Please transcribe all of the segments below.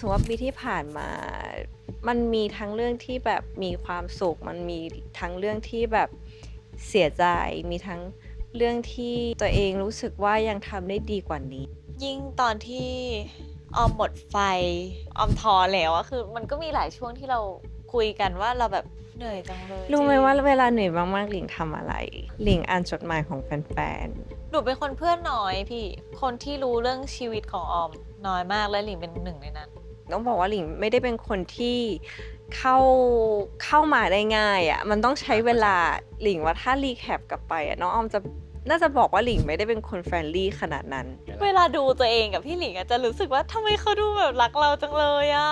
สมมติว่าปีที่ผ่านมา มันมีทั้งเรื่องที่แบบมีความสุข มันมีทั้งเรื่องที่แบบเสียใจ มีทั้งเรื่องที่ตัวเองรู้สึกว่ายังทำได้ดีกว่านี้ ยิ่งตอนที่ออมหมดไฟออมท้อแล้วอะคือมันก็มีหลายช่วงที่เราคุยกันว่าเราแบบเหนื่อยจังเลย รู้ไหมว่าเวลาเหนื่อยมากๆหลิงทำอะไร หลิงอ่านจดหมายของแฟน หนูเป็นคนเพื่อนน้อยพี่คนที่รู้เรื่องชีวิตของออมน้อยมากและหลิงเป็นหนึ่งในนั้น ๆต้องบอกว่าหลิงไม่ได้เป็นคนที่เข้ามาได้ง่ายอ่ะ มันต้องใช้เวลาหลิงว่าถ้ารีแคปกลับไปอ่ะน้องออมน่าจะบอกว่าหลิงไม่ได้เป็นคนแฟรนลี่ขนาดนั้น เวลาดูตัวเองกับพี่หลิงอะจะรู้สึกว่าทำไมเขาดูแบบรักเราจังเลยอะ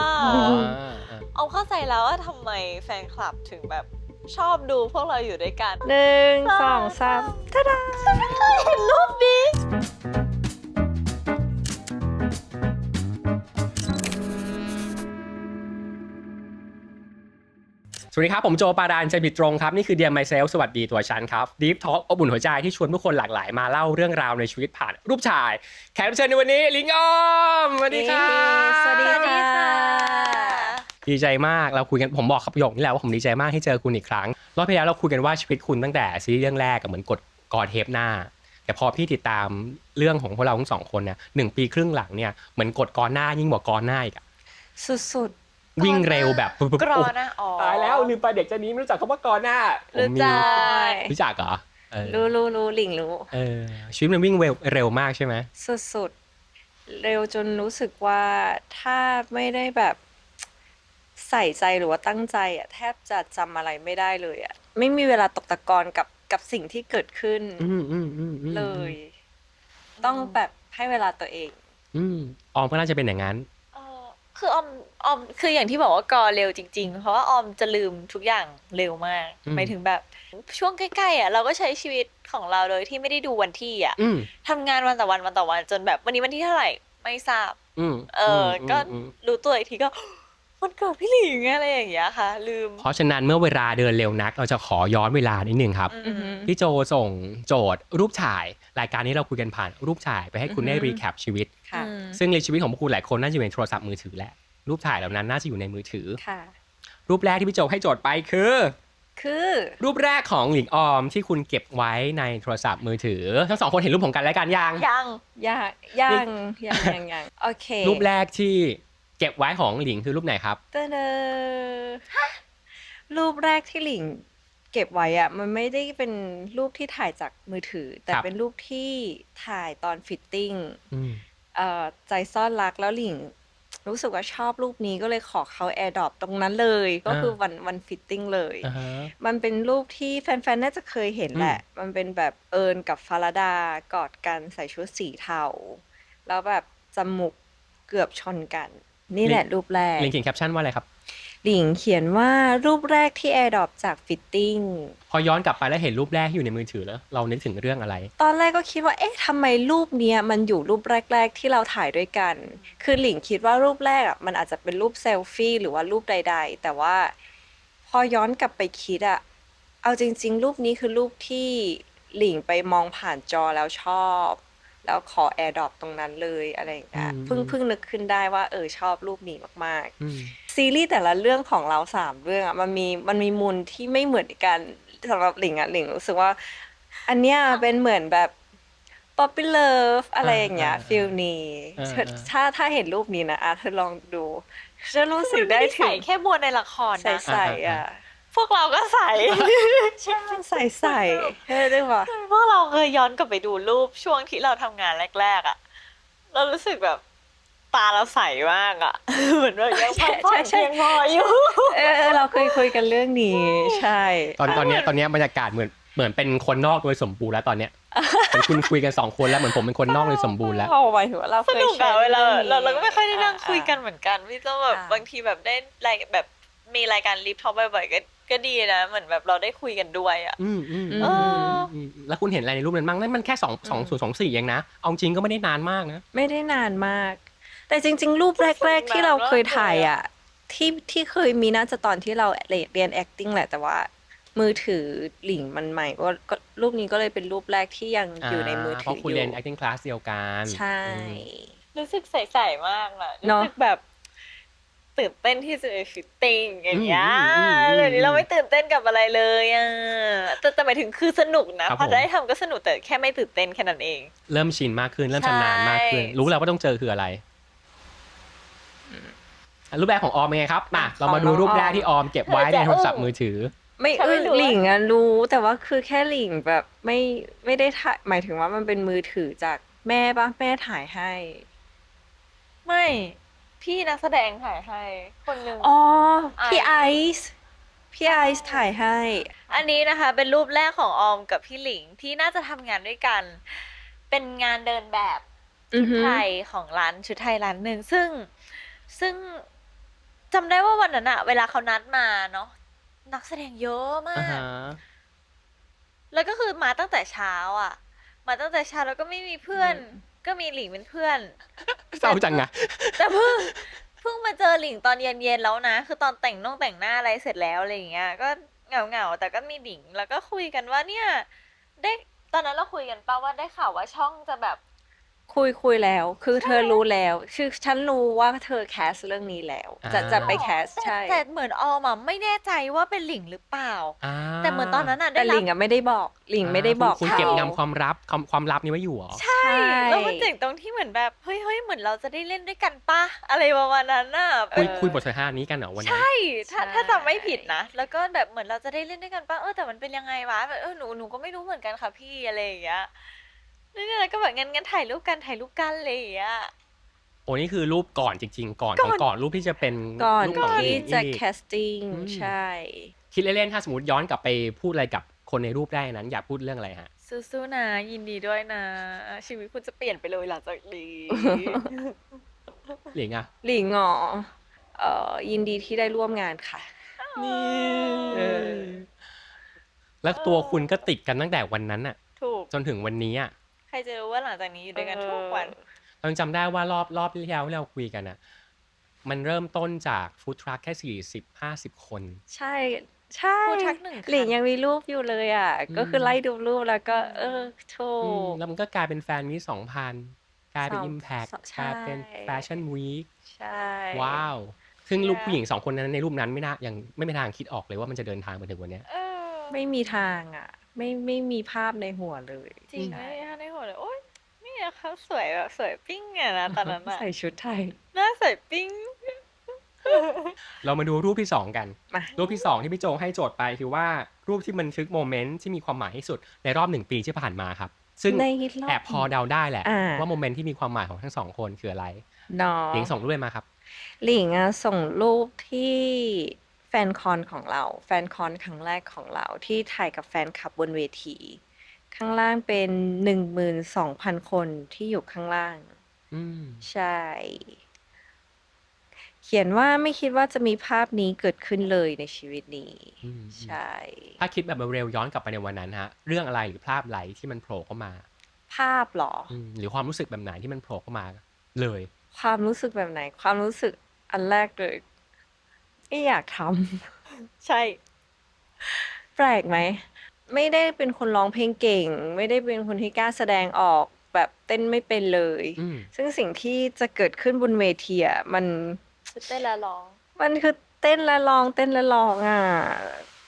ออมเข้าใจแล้วว่าทำไมแฟนคลับถึงแบบชอบดูพวกเราอยู่ด้วยกัน 1 2 3ท่าดา เห็นรูปนี้ สวัสดีครับผมโจปาดานใจบิดตรงครับนี่คือ Dear Myself สวัสดีตัวฉันครับ Deep Talk อบอุ่นหัวใจที่ชวนผู้คนหลากหลายมาเล่าเรื่องราวในชีวิตผ่านรูปถ่ายแขกรับเชิญในวันนี้ลิงออมสวัสดีครับ สวัสดีค่ะ ดีใจมากเราคุยกันผมบอกครับประโยคนี้แหละว่าผมดีใจมากที่เจอคุณอีกครั้งรอบที่แล้วเราคุยกันว่าชีวิตคุณตั้งแต่ซีรีส์เรื่องแรกเหมือนกดกอเทปหน้าแต่พอพี่ติดตามเรื่องของพวกเราทั้งสองคนเนี่ย1 ปีครึ่งหลังเนี่ยเหมือนกดกอหน้ายิ่งกว่ากอหน้าอีก สุด วิ่งเร็วแบบปุ๊บ กรอนะอ๋อ ตายแล้วลืมไปเด็กจะนี้ไม่รู้จักคำว่ากอหน้า รู้จัก รู้จักเหรอรู้หลิงรู้ ชีวิตมันวิ่งเร็วมากใช่ไหม สุดเร็วจนรู้สึกว่าถ้าไม่ได้แบบใส่ใจหรือว่าตั้งใจอ่ะแทบจะจำอะไรไม่ได้เลยอ่ะไม่มีเวลาตกตะกอนกับสิ่งที่เกิดขึ้นเลย ต้องแบบให้เวลาตัวเอง ออมก็น่าจะเป็นอย่างนั้น คือออมคืออย่างที่บอกว่ากอเร็วจริงๆเพราะว่าออมจะลืมทุกอย่างเร็วมากหมายถึงแบบช่วงใกล้ๆอ่ะเราก็ใช้ชีวิตของเราโดยที่ไม่ได้ดูวันที่อ่ะทำงานวันต่อวันจนแบบวันนี้วันที่เท่าไหร่ไม่ทราบก็รู้ตัวอีกทีก็วันเกิดพี่หลิงอะไรอย่างเงี้ยค่ะลืมเพราะฉะนั้นเมื่อเวลาเดินเร็วนักเราจะขอย้อนเวลานิดนึงครับพี่โจส่งโจทย์รูปถ่ายรายการนี้เราคุยกันผ่านรูปถ่ายไปให้คุณได้รีแคปชีวิตซึ่งในชีวิตของพวกคุณหลายคนน่าจะอยู่ในโทรศัพท์มือถือแหละรูปถ่ายเหล่านั้นน่าจะอยู่ในมือถือรูปแรกที่พี่โจให้โจทย์ไปคือรูปแรกของหลิงออมที่คุณเก็บไว้ในโทรศัพท์มือถือทั้งสองคนเห็นรูปผมกันและกันยังโอเครูปแรกที่เก็บไว้ของหลิงคือรูปไหนครับรูปแรกที่หลิงเก็บไว้อะมันไม่ได้เป็นรูปที่ถ่ายจากมือถือแต่เป็นรูปที่ถ่ายตอนฟิตติ้งใจซ่อนรักแล้วหลิงรู้สึกว่าชอบรูปนี้ก็เลยขอเขา AirDrop ตรงนั้นเลยก็คือวันฟิตติ้งเลยมันเป็นรูปที่แฟนๆน่าจะเคยเห็นแหละมันเป็นแบบเอิญกับฟาราดากอดกันใส่ชุดสีเทาแล้วแบบจมูกเกือบชนกันนี่แหละรูปแรกหลิงเขียนแคปชั่นว่าอะไรครับหลิงเขียนว่ารูปแรกที่ AirDrop จากฟิตติ้งพอย้อนกลับไปแล้วเห็นรูปแรกที่อยู่ในมือถือแล้วเรานึกถึงเรื่องอะไรตอนแรกก็คิดว่าเอ๊ะทำไมรูปเนี้ยมันอยู่รูปแรกๆที่เราถ่ายด้วยกันคือหลิงคิดว่ารูปแรกอ่ะมันอาจจะเป็นรูปเซลฟี่หรือว่ารูปใดๆแต่ว่าพอย้อนกลับไปคิดอ่ะเอาจริงๆรูปนี้คือรูปที่หลิงไปมองผ่านจอแล้วชอบแล้วขอ AirDrop ตรงนั้นเลยอะไรอย่างเงี้ยเพิ่งนึกขึ้นได้ว่าชอบรูปนี้มากๆซีรีส์แต่ละเรื่องของเรา3เรื่องอ่ะมันมีมูลที่ไม่เหมือนกันสำหรับหลิงอ่ะหลิงรู้สึกว่าอันเนี้ยเป็นเหมือนแบบ Puppy Love อะไรอย่างเงี้ยฟีลนี้ถ้าเห็นรูปนี้นะเธอลองดูจะรู้สึกได้ถึงแค่บัวในละครนะใส่อ่ะพวกเราก็ใส่ใช่ใส่ได้ป่ะพวกเราเคยย้อนกลับไปดูรูปช่วงที่เราทำงานแรกๆอ่ะเรารู้สึกแบบตาเราใสมากอ่ะเหมือนว่ายังพักผ่อนเพียงพออยู่เราเคยคุยกันเรื่องนี้ใช่ตอนนี้บรรยากาศเหมือนเป็นคนนอกโดยสมบูรณ์แล้วตอนเนี้ยเป็นคุณคุยกัน2คนแล้วเหมือนผมเป็นคนนอกโดยสมบูรณ์แล้วหมายถึงว่าเราเคยแชร์เวลาเราก็ไม่ค่อยได้นั่งคุยกันเหมือนกันพี่ต้องแบบบางทีแบบได้แบบมีรายการลิฟท็อปบ่อยๆก็ดีนะเหมือนแบบเราได้คุยกันด้วยอ่ะแล้วคุณเห็นอะไรในรูปนั้นบ้างนั่นมันแค่2024เองนะเอาจริงก็ไม่ได้นานมากนะไม่ได้นานมากแต่จริงๆรูปแรกๆที่เราเคยถ่ายอ่ะที่เคยมีน่าจะตอนที่เราเรียน acting แหละแต่ว่ามือถือหลิงมันใหม่ก็รูปนี้ก็เลยเป็นรูปแรกที่ยังอยู่ในมือถือเพราะคุณเรียน acting class เดียวกันใช่รู้สึกใสๆมากอ่ะรู้สึกแบบ ตื่นเต้นที่จะไปฟิตติ้งอย่างเงี้ย อืม เดี๋ยวนี้เราไม่ตื่นเต้นกับอะไรเลยอ่ะแต่หมายถึงคือสนุกนะครับ พอ ผม ได้ทำก็สนุกแต่แค่ไม่ตื่นเต้นแค่นั้นเอง เริ่มชินมากขึ้นเริ่มชำนาญมากขึ้น ใช่ รู้แล้วว่าต้องเจอคืออะไรรูปแบบของออมเป็นไงครับมาเรามาดูรูปแรกที่ออมเก็บไว้ในโทรศัพท์มือถือ ไม่ ฉันไม่รู้ หลิงอะรู้แต่ว่าคือแค่หลิงแบบไม่ได้ถ่ายหมายถึงว่ามันเป็นมือถือจากแม่ป่ะแม่ถ่ายให้ ไม่พี่นักแสดงถ่ายให้คนหนึ่ง อ๋อพี่ ไอ ไอ ซ์ ซ์พี่ไอซ์ถ่ายให้ อันนี้นะคะเป็นรูปแรกของออมกับพี่หลิงที่น่าจะทำงานด้วยกัน เป็นงานเดินแบบ อือฮึ ไทยของร้านชุดไทยร้านหนึ่งซึ่งจำได้ว่าวันนั้นอะเวลาเขานัดมาเนาะนักแสดงเยอะมา อ่าก ฮะ แล้วก็คือมาตั้งแต่เช้าอะมาตั้งแต่เช้าแล้วก็ไม่มีเพื่อน ก็มีหลิงเป็นเพื่อน เศร้าจังอะ แต่เพิ่งมาเจอหลิงตอนเย็นๆแล้วนะ คือตอนแต่งหน้าอะไรเสร็จแล้วอะไรอย่างเงี้ย ก็เหงาแต่ก็มีหลิงแล้วก็คุยกันว่าเนี่ยได้ตอนนั้นเราคุยกันป่าว่าได้ข่าวว่าช่องจะแบบ คุยแล้ว คือเธอรู้แล้วคือฉันรู้ว่าเธอแคสเรื่องนี้แล้ว จะไปแคสใช่ แต่เหมือนออมอะไม่แน่ใจว่าเป็นหลิงหรือเปล่า แต่เหมือนตอนนั้นอะได้ แต่ห รั ลิ บ งอะไม่ได้บอกหลิงไม่ได้บอก คุณ เขา เก็บงำความลับนี้ไว้อยู่เหรอ ใช่แล้วมันเจ๋งตรงที่เหมือนแบบเฮ้ยเหมือนเราจะได้เล่นด้วยกันป่ะอะไรประมาณนั้นน่ะ คุยบทสนทนานี้กันเหรอวันนั้น ใช่ถ้าจำไม่ผิดนะ แล้วก็แบบเหมือนเราจะได้เล่นด้วยกันป่ะแต่มันเป็นยังไงวะแบบหนูก็ไม่รู้เหมือนกันค่ะพี่อะไรอย่างเงี้ยแล้วก็แบบงั้นถ่ายรูปกันอะไรอย่างเงี้ย โอ้นี่คือรูปก่อนจริงๆ ก่อนรูปที่จะเป็น ก่อน รูปของหลิ ที่ ง จะ อีก แคสติ้ง อืม ใช่ คิดเล่นๆถ้าสมมติย้อนกลับไปพูดอะไรกับคนในรูปแรกนั้นอยากพูดเรื่องอะไรฮะ สู้ๆนะยินดีด้วยนะ ชีวิตคุณจะเปลี่ยนไปเลยหลังจากนี้ หลิงอะ หลิงอ๋อยินดีที่ได้ร่วมงานค่ะ นี่ เออ แล้วตัวคุณก็ติดกันตั้งแต่วันนั้นอะ ถูก จนถึงวันนี้อะ ใครจะรู้ว่าหลังจากนี้อยู่ด้วยกันทุกวัน เรายังจำได้ว่ารอบที่แล้วที่เราคุยกันอะมันเริ่มต้นจากฟู้ดทรัคแค่40-50 คน ใช่ใช่ ฟู้ดทรัค1 คัน หลิงยังมีรูปอยู่เลยอ่ะ ก็คือไล่ดูรูปแล้วก็ โช อืม ว์ แล้วมันก็กลายเป็นแฟนมี2000 กลายเป็น Impact ใช่ กลายเป็นแฟชั่นวีค ใช่ ว้าว ซึ่งรูปผู้หญิง2 คนนั้นในรูปนั้นยังไม่มีทางคิดออกเลยว่ามันจะเดินทางมาถึงวันเนี้ย ไม่มีทางอ่ะ ไม่มีภาพในหัวเลย จริง ใช่ ไม่ได้หัวเลยโอ๊ยนี่เขาสวยแบบสวยปิ้งอะนะตอนนั้นอะ ใส่ชุดไทย หน้าสวยปิ้ง เรามาดูรูปที่ 2 กัน มา รูปที่ 2 ที่พี่โจให้โจทย์ไปคือว่ารูปที่บันทึกโมเมนต์ที่มีความหมายที่สุดในรอบ1 ปีที่ผ่านมาครับ ซึ่ง ในรอบ แอบพอเดาได้แหละ อ่า ว่าโมเมนต์ที่มีความหมายของทั้ง2 คนคืออะไร เนาะ หลิงส่งรูปเลยมาครับ หลิงอะส่งรูปที่แฟนคอนของเรา แฟนคอนครั้งแรกของเราที่ถ่ายกับแฟนคลับบนเวที ข้างล่างเป็น 12,000 คนที่อยู่ข้างล่าง อืม ใช่ เขียนว่าไม่คิดว่าจะมีภาพนี้เกิดขึ้นเลยในชีวิตนี้ อืม ใช่ ถ้าคิดแบบเร็วๆย้อนกลับไปในวันนั้นฮะ เรื่องอะไรหรือภาพไหลที่มันโผล่เข้ามา ภาพเหรอ หรือความรู้สึกแบบไหนที่มันโผล่เข้ามาเลย ความรู้สึกแบบไหน ความรู้สึกอันแรกเลยไม่อยากทำ ใช่ แปลกไหม ไม่ได้เป็นคนร้องเพลงเก่ง ไม่ได้เป็นคนที่กล้าแสดงออกแบบเต้นไม่เป็นเลย อืม ซึ่งสิ่งที่จะเกิดขึ้นบนเวทีอ่ะมัน เต้นและร้อง มันคือเต้นและร้องเต้นและร้องอ่ะ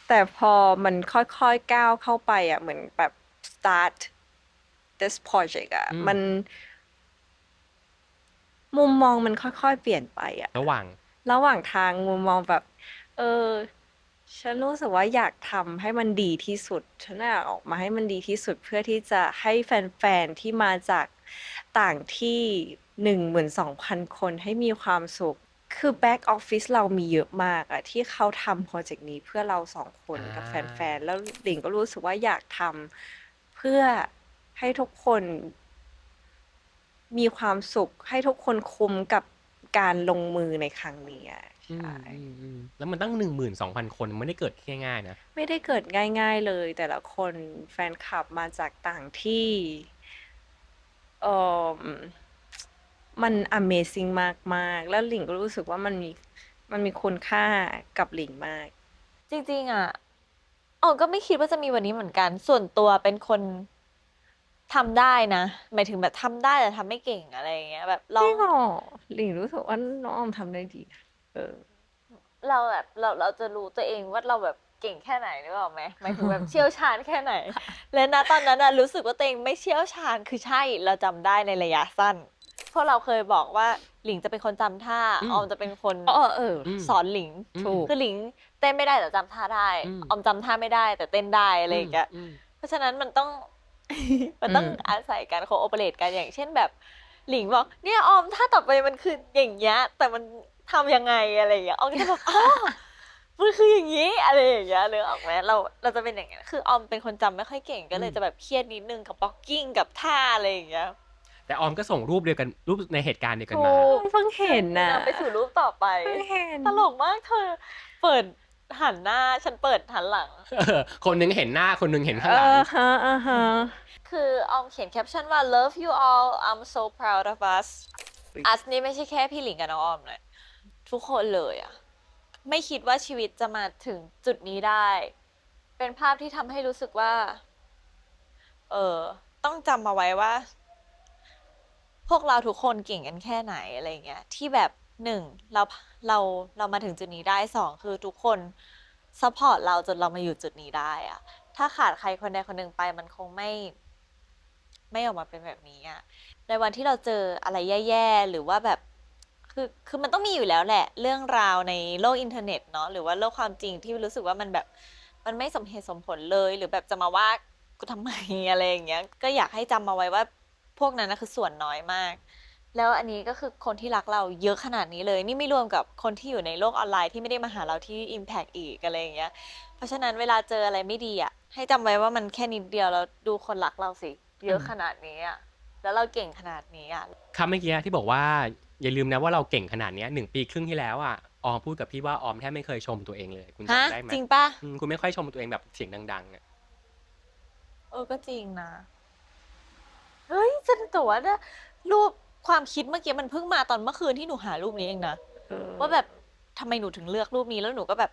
แต่พอมันค่อยๆก้าวเข้าไปอ่ะเหมือนแบบ start this project อ่ะ อืม มันมุมมองมันค่อยๆเปลี่ยนไปอ่ะ ระหว่าง ระหว่างทางมุมมองแบบ ฉันรู้สึกว่าอยากทำให้มันดีที่สุด ฉันอยากออกมาให้มันดีที่สุดเพื่อที่จะให้แฟนๆที่มาจากต่างที่ 12,000 คนให้มีความสุข คือแบ็กออฟฟิศเรามีเยอะมากอะที่เขาทำโปรเจกต์นี้เพื่อเรา2 คนกับแฟนๆ แล้วหลิงก็รู้สึกว่าอยากทำเพื่อให้ทุกคนมีความสุข ให้ทุกคนคุ้มกับการลงมือในครั้งนี้อะ อืม ใช่ แล้วมันตั้ง 12,000 คนมันไม่ได้เกิดง่ายๆนะ ไม่ได้เกิดง่ายๆเลย แต่ละคนแฟนคลับมาจากต่างที่เอ่อมัน Amazing มากๆ แล้วหลิงก็รู้สึกว่ามันมีคุณค่ากับหลิงมาก จริงๆอะก็ไม่คิดว่าจะมีวันนี้เหมือนกัน ส่วนตัวเป็นคนทำได้นะ หมายถึงแบบทำได้แต่ทำไม่เก่งอะไรอย่างเงี้ย แบบล จ อ ริ ง งเหรอหลิงรู้สึกว่าน้องออมทำได้ดีนะ อ เราแบบเราจะรู้ตัวเองว่าเราแบบเก่งแค่ไหนหรือเปล่าไหมหมายถึงแบบเชี่ยวชาญแค่ไหน และณตอนนั้นน่ะรู้สึกว่าตัวเองไม่เชี่ยวชาญคือใช่เราจำได้ในระยะสั้นเพราะเราเคยบอกว่าหลิงจะเป็นคนจำท่าออมจะเป็นคน สอนหลิง ถูก คือหลิงเต้นไม่ได้แต่จำท่าได้ออมจำท่าไม่ได้แต่เต้นได้อะไรอย่างเงี้ยเพราะฉะนั้นมันต้อง มันต้องอาศัยการโคโอเปเรตกันอย่างเช่นแบบหลิงบอกเนี่ยออมท่าต่อไปมันคืออย่างเงี้ยแต่มันทำยังไงอะไรอย่างเงี้ยออมก็จะแบบอ๋อมันคืออย่างนี้อะไรอย่างเงี้ยนึกออกไหมเราจะเป็นอย่างเงี้ยคือออมเป็นคนจำไม่ค่อยเก่งก็เลยจะแบบเครียดนิดนึงกับบล็อกกิ้งกับท่าอะไรอย่างเงี้ย แต่ออมก็ส่งรูปเดียวกันรูปในเหตุการณ์เดียวกันมา เพิ่งเห็นน่ะ ไปสู่รูปต่อไป เพิ่งเห็น ตลกมากเธอ เปิดหันหน้าฉันเปิดหันหลัง คนหนึงเห็นหน้าคนหนึงเห็นข้างหลัง ฮะ คือออมเขียนแคปชั่นว่า love you all I'm so proud of us us นี่ไม่ใช่แค่พี่หลิงกับน้องออมเลยทุกคนเลยอะไม่คิดว่าชีวิตจะมาถึงจุดนี้ได้ เป็นภาพที่ทำให้รู้สึกว่า ต้องจำมาไว้ว่า พวกเราทุกคนเก่งกันแค่ไหนอะไรเงี้ยที่แบบหนึ่งเรามาถึงจุดนี้ได้สองคือทุกคนซัพพอร์ตเราจนเรามาอยู่จุดนี้ได้อะถ้าขาดใครคนใดคนหนึ่งไปมันคงไม่ออกมาเป็นแบบนี้อะในวันที่เราเจออะไรแย่ๆหรือว่าแบบคือมันต้องมีอยู่แล้วแหละเรื่องราวในโลกอินเทอร์เน็ตเนาะหรือว่าโลกความจริงที่รู้สึกว่ามันแบบมันไม่สมเหตุสมผลเลยหรือแบบจะมาว่ากูทำไมอะไรอย่างเงี้ยก็อยากให้จำมาไว้ว่าพวกนั้นนะคือส่วนน้อยมาก แล้วอันนี้ก็คือคนที่รักเราเยอะขนาดนี้เลย นี่ไม่รวมกับคนที่อยู่ในโลกออนไลน์ที่ไม่ได้มาหาเราที่ Impact อีกอะไรอย่างเงี้ย เพราะฉะนั้นเวลาเจออะไรไม่ดีอ่ะให้จำไว้ว่ามันแค่นิดเดียวแล้วดูคนรักเราสิเยอะขนาดนี้อ่ะแล้วเราเก่งขนาดนี้อ่ะ คำเมื่อกี้ที่บอกว่าอย่าลืมนะว่าเราเก่งขนาดเนี้ย1 ปีครึ่งที่แล้วอ่ะออมพูดกับพี่ว่าออมแทบไม่เคยชมตัวเองเลยคุณ ฮะ จำได้ไหม จริงปะ คุณไม่ค่อยชมตัวเองแบบเสียงดังๆอ่ะ ก็จริงนะ เฮ้ยจะแต่ว่าเนี่ยรูปความคิดเมื่อกี้มันเพิ่งมาตอนเมื่อคืนที่หนูหารูปนี้เองนะ ว่าแบบทำไมหนูถึงเลือกรูปนี้แล้วหนูก็แบบ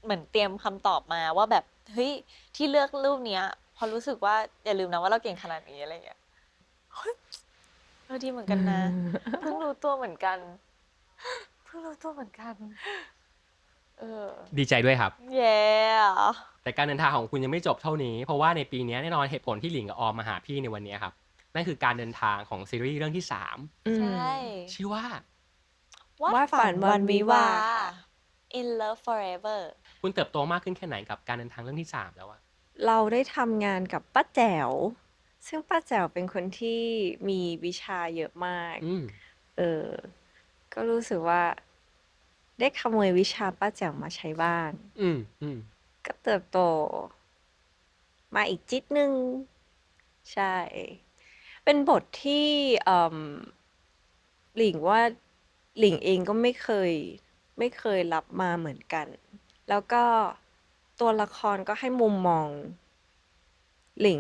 เหมือนเตรียมคำตอบมาว่าแบบเฮ้ยที่เลือกรูปเนี้ยเพราะรู้สึกว่าอย่าลืมนะว่าเราเก่งขนาดนี้อะไรอย่างเงี้ยเฮ้ยดีเหมือนกันนะเพิ่งรู้ตัวเหมือนกันดีใจด้วยครับ เย้ แต่การเดินทางของคุณยังไม่จบเท่านี้ เพราะว่าในปีนี้แน่นอนเหตุผลที่หลิงกับออมมาหาพี่ในวันนี้ครับนั่นคือการเดินทางของซีรีส์เรื่องที่ ใช่ 3 ชื่อว่า วาดฝันวันวิวาห์ In Love Forever คุณเติบโตมากขึ้นแค่ไหนกับการเดินทางเรื่องที่ 3 แล้วอะ เราได้ทำงานกับป้าแจ๋ว ซึ่งป้าแจ๋วเป็นคนที่มีวิชาเยอะมาก อืม เออ ก็รู้สึกว่า ได้ขโมยวิชาป้าแจ๋วมาใช้บ้าง อืม ก็เติบโต มาอีกจิตนึง ใช่ เป็นบทที่หลิงว่าหลิงเองก็ไม่เคยรับมาเหมือนกัน แล้วก็ตัวละครก็ให้มุมมอง หลิง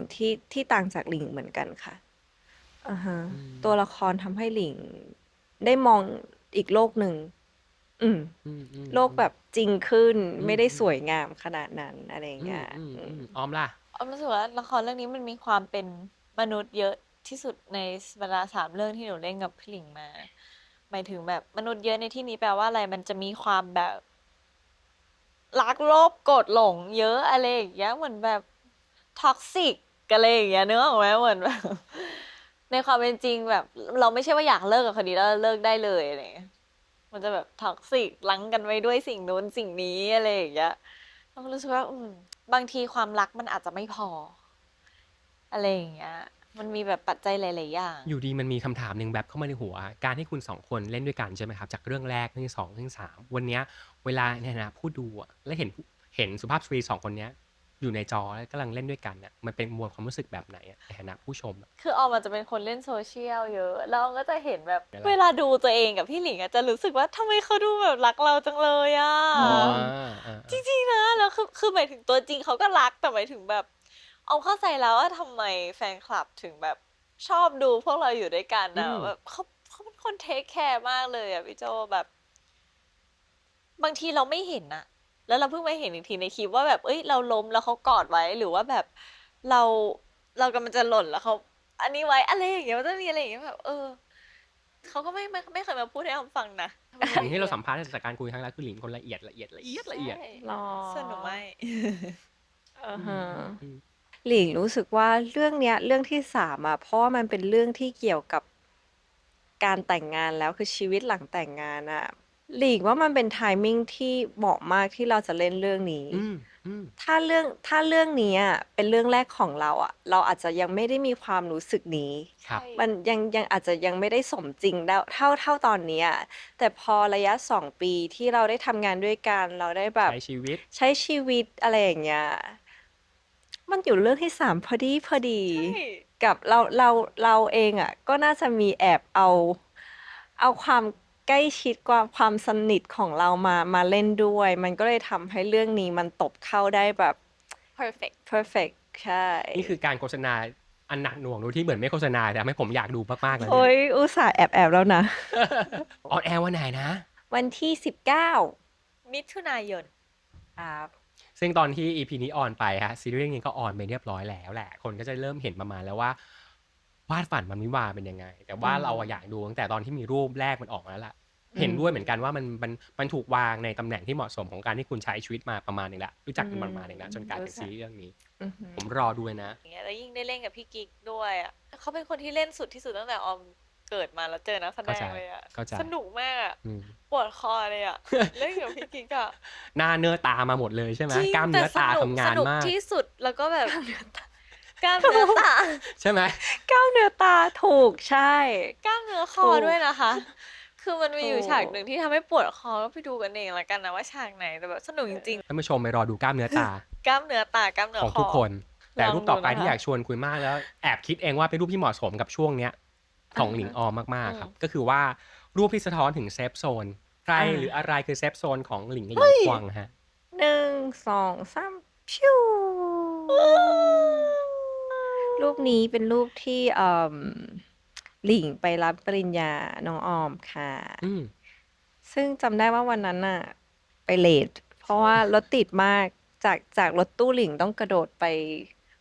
ที่ต่างจากหลิงเหมือนกันค่ะอ่าฮะ อืม ตัวละครทำให้หลิงได้มองอีกโลกหนึ่ง อืม โลกแบบจริงขึ้น ไม่ได้สวยงามขนาดนั้นอะไรอย่างเงี้ย ออมล่ะ ออมรู้สึกว่าละครเรื่องนี้มันมีความเป็นมนุษย์เยอะที่สุดในบรรดา3 เรื่องที่หนูเล่นกับพี่หลิงมา หมายถึงแบบมนุษย์เยอะในที่นี้แปลว่าอะไร มันจะมีความแบบรักโลภโกรธหลงเยอะอะไรอย่างเงี้ยเหมือนแบบท็อกซิกอะไรอย่างเงี้ยนึกออกไหมเหมือนแบบ ในความเป็นจริงแบบ เราไม่ใช่ว่าอยากเลิกกับคนนี้แล้วเลิกได้เลยอะไรอย่างเงี้ยมันจะแบบท็อกซิกลังกันไว้ด้วยสิ่งนู้นสิ่งนี้อะไรอย่างเงี้ยเราก็รู้สึกว่าบางทีความรักมันอาจจะไม่พอ อะไรอย่างเงี้ย มันมีแบบปัจจัยหลาย ๆ อย่าง อยู่ดีมันมีคำถามหนึ่งแบบเข้ามาในหัว การที่คุณ2 คนเล่นด้วยกันใช่ไหมครับ จากเรื่องแรกเรื่องที่2เรื่องที่3วันเนี้ยเวลาในฐานะผู้ดูอะแล้วเห็นสุภาพสตรี2 คนเนี้ยอยู่ในจอแล้วกำลังเล่นด้วยกันน่ะมันเป็นมวลความรู้สึกแบบไหนอะในฐานะผู้ชมอะ คือออมอาจจะเป็นคนเล่นโซเชียลเยอะ แล้วออมก็จะเห็นแบบ เป็นไร เวลาดูตัวเองกับพี่หลิงอะจะรู้สึกว่าทำไมเขาดูแบบรักเราจังเลยอะ จริง ๆ นะ แล้วคือหมายถึงตัวจริงเขาก็รัก แต่หมายถึงแบบออมเข้าใจแล้วว่าทำไมแฟนคลับถึงแบบชอบดูพวกเราอยู่ด้วยกันนะแบบเขาเป็นคนเทคแคร์มากเลยอะพี่โจแบบ บางทีเราไม่เห็นอะแล้วเราเพิ่งมาเห็นอีกทีในคลิปว่าแบบเอ้ยเราล้มแล้วเขากอดไว้หรือว่าแบบเราเรากำลังจะหล่นแล้วเขาอันนี้ไว้อะไรอย่างเงี้ยมันจะมีอะไรอย่างเงี้ยแบบ เขาก็ไม่เคยมาพูดให้ออมฟังนะ หลิงที่เราสัมภาษณ์จากการคุยครั้งแรกคือหลิงคนละเอียดละเอียด ใช่ หรอ ส่วนหนูไม่ ฮะหลิงรู้สึกว่าเรื่องเนี้ยเรื่องที่สามอ่ะเพราะว่ามันเป็นเรื่องที่เกี่ยวกับการแต่งงานแล้วคือชีวิตหลังแต่งงานอ่ะหลิงว่ามันเป็นไทมิ่งที่เหมาะมากที่เราจะเล่นเรื่องนี้ ถ้าเรื่องนี้อะเป็นเรื่องแรกของเราอ่ะ เราอาจจะยังไม่ได้มีความรู้สึกนี้ ครับ มันยังอาจจะยังไม่ได้สมจริงได้เท่าตอนเนี้ยแต่พอระยะ2 ปีที่เราได้ทำงานด้วยกันเราได้แบบ ใช้ชีวิต ใช้ชีวิตอะไรอย่างเงี้ย มันอยู่เรื่องที่3พอดี ใช่ กับเราเองอ่ะ ก็น่าจะมีแอบเอาความใกล้ชิดความสนิทของเรามาเล่นด้วย มันก็เลยทำให้เรื่องนี้มันตบเข้าได้แบบ perfect perfect ใช่ นี่คือการโฆษณาอันหนักหน่วงโดยที่เหมือนไม่โฆษณาแต่ทำให้ผมอยากดูมากๆเลย โอ้ยอุตส่าห์แอบแล้วนะ ออนแอร์วันไหนนะ วันที่19มิถุนายน ครับ ซึ่งตอนที่ EP นี้ออนไปฮะซีรีส์นี้ก็ออนไปเรียบร้อยแล้วแหละคนก็จะเริ่มเห็นประมาณแล้วว่าวาดฝันมันวิวาเป็นยังไง แต่ว่าเราอะอยากดูตั้งแต่ตอนที่มีรูปแรกมันออกมาแล้วล่ะเห็นด้วยเหมือนกันว่ามันถูกวางในตำแหน่งที่เหมาะสมของการที่คุณใช้ชีวิตมาประมาณนึงละรู้จักกันประมาณนึงละจนกลายเป็นซีรีส์เรื่องนี้ อือหือ ผมรอดูเลยนะ อย่างเงี้ยแล้วยิ่งได้เล่นกับพี่กิ๊กด้วยอ่ะเขาเป็นคนที่เล่นสุดที่สุดตั้งแต่ออมเกิดมาแล้วเจอนักแสดงเลยอ่ะ เข้าใจ สนุกมากอะ อืม ปวดคอเลยอ่ะ เล่นกับพี่กิ๊กอ่ะ หน้าเนื้อตามาหมดเลยใช่ไหม จริง กล้ามเนื้อตา แต่ ทำงาน สนุก มาก ที่สุดแล้วก็แบบกล้ามเนื้อตา ใช่ไหม ก้าวเนื้อตาถูกใช่ กล้ามเนื้อคอด้วยนะคะ คือมันมีอยู่ฉากหนึ่งที่ทำให้ปวดคอก็ไปดูกันเองละกันนะว่าฉากไหนแต่แบบสนุกจริง ท่านผู้ชมไปรอดูกล้ามเนื้อตา ๆกล้ามเนื้อตากล้ามเนื้อ ของ คอ ทุกคน แต่รูปต่อไป ลองดูนะคะ ที่อยากชวนคุยมากแล้ว แอบคิดเองว่าเป็นรูปที่เหมาะสมกับช่วงเนี้ยของหลิงออมมากๆครับ ก็คือว่ารูปที่สะท้อนถึงเซฟโซนใครหรืออะไรคือเซฟโซนของหลิงกวางฮะ 1 2 3พิวรูปนี้เป็นรูปที่หลิงไปรับปริญญาน้องออมค่ะ อืม ซึ่งจำได้ว่าวันนั้นน่ะ ไปเลทเพราะว่ารถติดมากจากรถตู้หลิงต้องกระโดดไป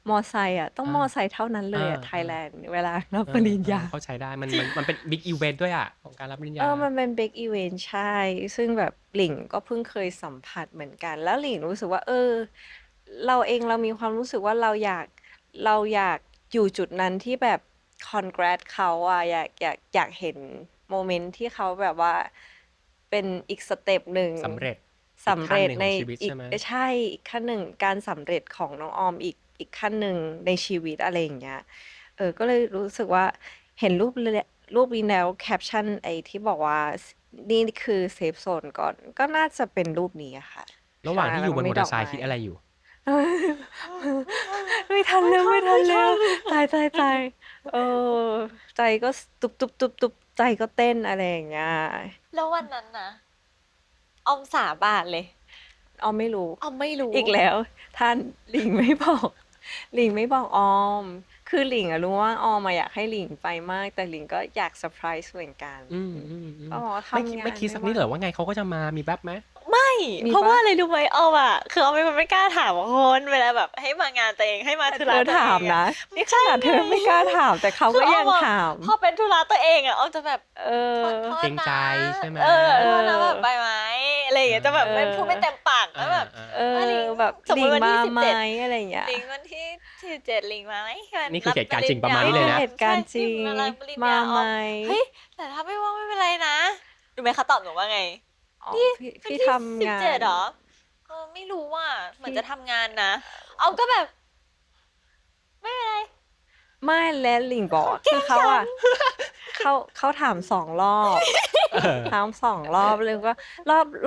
มอไซค์อ่ะ ต้องมอไซค์เท่านั้นเลยอ่ะไทยแลนด์เวลารับปริญญา เข้าใจได้มันเป็นบิ๊กอีเวนต์ด้วยอ่ะของการรับปริญญา มันเป็น big event ใช่ ซึ่งแบบหลิงก็เพิ่งเคยสัมผัสเหมือนกัน แล้วหลิงรู้สึกว่า เราเองเรามีความรู้สึกว่าเราอยากอยู่จุดนั้นที่แบบ congrats เขาอ่ะอยากเห็นโมเมนต์ที่เขาแบบว่าเป็นอีกสเต็ปหนึ่ง สำเร็จ สำเร็จใน อีกขั้นหนึ่งของชีวิตใช่ไหม ใช่อีกขั้นหนึ่งการสำเร็จของน้องออมอีกขั้นหนึ่งในชีวิตอะไรอย่างเงี้ย ก็เลยรู้สึกว่าเห็นรูปนี้แล้วแคปชั่นไอ้ที่บอกว่านี่คือเซฟโซนก่อน ก็น่าจะเป็นรูปนี้อะค่ะ ระหว่างที่อยู่บนมอเตอร์ไซค์ ใช่ คิดอะไรอยู่ ไม่ทันแล้วตายใจก็ตุบใจก็เต้นอะไรอย่างเงี้ย แล้ววันนั้นนะออมสาบานเลย ออมไม่รู้ ออมไม่รู้ อีกแล้ว ท่านหลิงไม่บอกออม คือหลิงอะรู้ว่าออมอะอยากให้หลิงไปมาก แต่หลิงก็อยากเซอร์ไพรส์เหมือนกัน ก็บอกว่าทำงาน ไม่คิดสักนิดเหรอว่าไงเขาก็จะมามีแป๊บไหม ไม่ มี เพราะ ปะ ว่าอะไรรู้ไหมออมอ่ะคือออมเป็นคนไม่กล้าถามคนเวลาแบบให้มางานตัวเองให้มาธุ เธ ระ อ ตัวเอง ถามนะนี่ขนาดเธอไม่กล้าถาม แต่เขาก็ยังถาม พอเป็นธุระตัวเองอ่ะออมจะแบบ เออ โทษนะ เกรงใจใช่ไหม โทษนะแบบไปไหมอะไรอย่างเงี้ยจะแบบไม่พูดไม่เต็มปากแล้วแบบ แบบ สม ห มุ ลิ ติ ง วันที่ มา 17 ไหมอะไรอย่างเงี้ย ลิงวันที่17ลิงมาไหม นี่คือเหตุการณ์จริงประมาณนี้เลยนะ เหตุการณ์จริง ใช่รับปริญญ มาไหม เฮ้ยแต่ถ้าไม่ว่างไม่เป็นไรนะรู้ไหมเขาตอบหนูว่าไง อ๋อพี่ วันที่ ทำงาน 17เหรอไม่รู้ว่าเหมือนจะทำงานนะเอาก็แบบ ไม่เป็นไร ไม่แล้วหลิงบอกคือเขาอ่ะเขาถาม2 รอบ ถาม2 รอบเลยว่า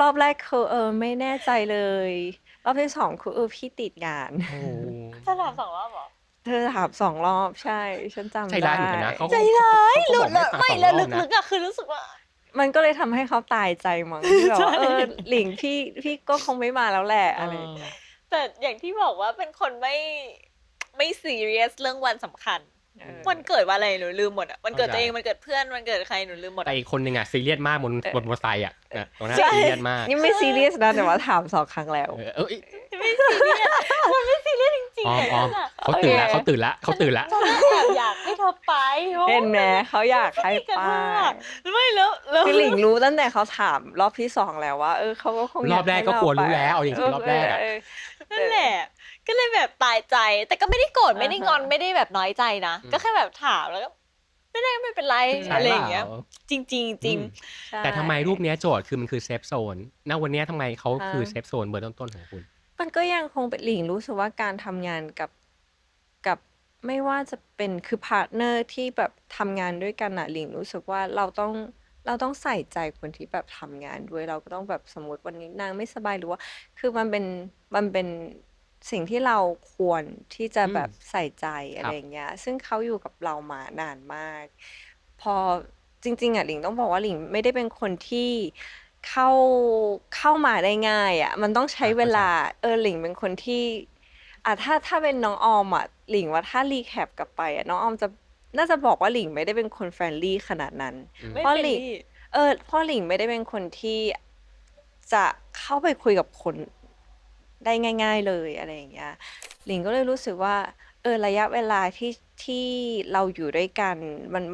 รอบแรกคือไม่แน่ใจเลย รอบที่2คือพี่ติดงาน โอ้ จะถาม2 รอบเหรอ เธอถาม2 รอบใช่ ฉันจำ ใจร้ายเหมือนกันนะ ได้ เขา ใจร้าย เขา หลุ บอ ด ก เลย มา ไม่ สอง แล้ว รอบนะ ลึกๆอะคือรู้สึกว่า มันก็เลยทำให้เขาตายใจมั้งที่แบบว่าหลิงพี่ก็คงไม่มาแล้วแหละอะไร แต่อย่างที่บอกว่าเป็นคนไม่ซีเรียสเรื่องวันสำคัญ วันเกิดวันอะไรหนูลืมหมดอะวันเกิดตัวเองวันเกิดเพื่อนวันเกิดใครหนูลืมหมด แต่ อะ อีกคนนึงอ่ะซีเรียสมากบนมอเตอร์ไซค์อ่ะตรงนั้น ใช่ ซีเรียสมาก นี่ไม่ซีเรียสนะแต่ว่าถาม2 ครั้งแล้ว เออ ไม่ซีเรียสมันไม่ซีเรียสจ ริง ออ ๆ ม อย่าง ออ นั้ ม นอะ เขาตื่นแล้วเขาตื่นแล้วเขาตื่นแล้ว ฉันแอบอยากให้เธอไปพราะ เห็ ว่าน ไหมเขาอยากให้ กัน ไป มากไม่แล้ว คือหลิงรู้ตั้งแต่เขาถามรอบที่สองแล้วว่า เขาก็คง ร ยา อบ ก แรก ให้ ก็ เรา ควร ไป รู้แล้วเอาจริงๆรอบแรกอะ นั่นแหละ ก็เลยแบบตายใจ แต่ก็ไม่ได้โกรธไม่ได้งอนไม่ได้แบบน้อยใจนะ ก็แค่แบบถามแล้วก็ไม่เป็นไร ใช่ อะไร เป อย่างเงี้ย ล่า จริงๆจริง อืม ใช่ แต่ทำไมรูปเนี้ยโจทย์คือมันคือเซฟโซน ณ วันเนี้ยทำไมเขา ฮะ คือเซฟโซนเบอร์ต้นๆของคุณ? มันก็ยังคงเป็นหลิงรู้สึกว่าการทำงานกับไม่ว่าจะเป็นคือพาร์ตเนอร์ที่แบบทำงานด้วยกันน่ะหลิงรู้สึกว่าเราต้องใส่ใจคนที่แบบทำงานด้วย เราก็ต้องแบบสมมุติวันนี้นางไม่สบายหรือว่า คือมันเป็นสิ่งที่เราควรที่จะ อืม แบบใส่ใจ ค อะ รั ไร บ อย่างเงี้ย ซึ่งเขาอยู่กับเรามานานมาก พอ จริง ๆ อะหลิงต้องบอกว่าหลิงไม่ได้เป็นคนที่เข้ามาได้ง่ายอะ มันต้องใช้ อา เว เข้าใจ ลา หลิงเป็นคนที่ ถ้าเป็นน้องออมอะ หลิงว่าถ้า recap กลับไปอะ น้องออมน่าจะบอกว่าหลิงไม่ได้เป็นคน friendly ขนาดนั้น อืม ไม่ เพราะหลิง friendly เพราะหลิงไม่ได้เป็นคนที่จะเข้าไปคุยกับคนได้ง่าย ๆ เลย อะไรอย่างเงี้ย หลิงก็เลยรู้สึกว่า ระยะเวลาที่เราอยู่ด้วยกัน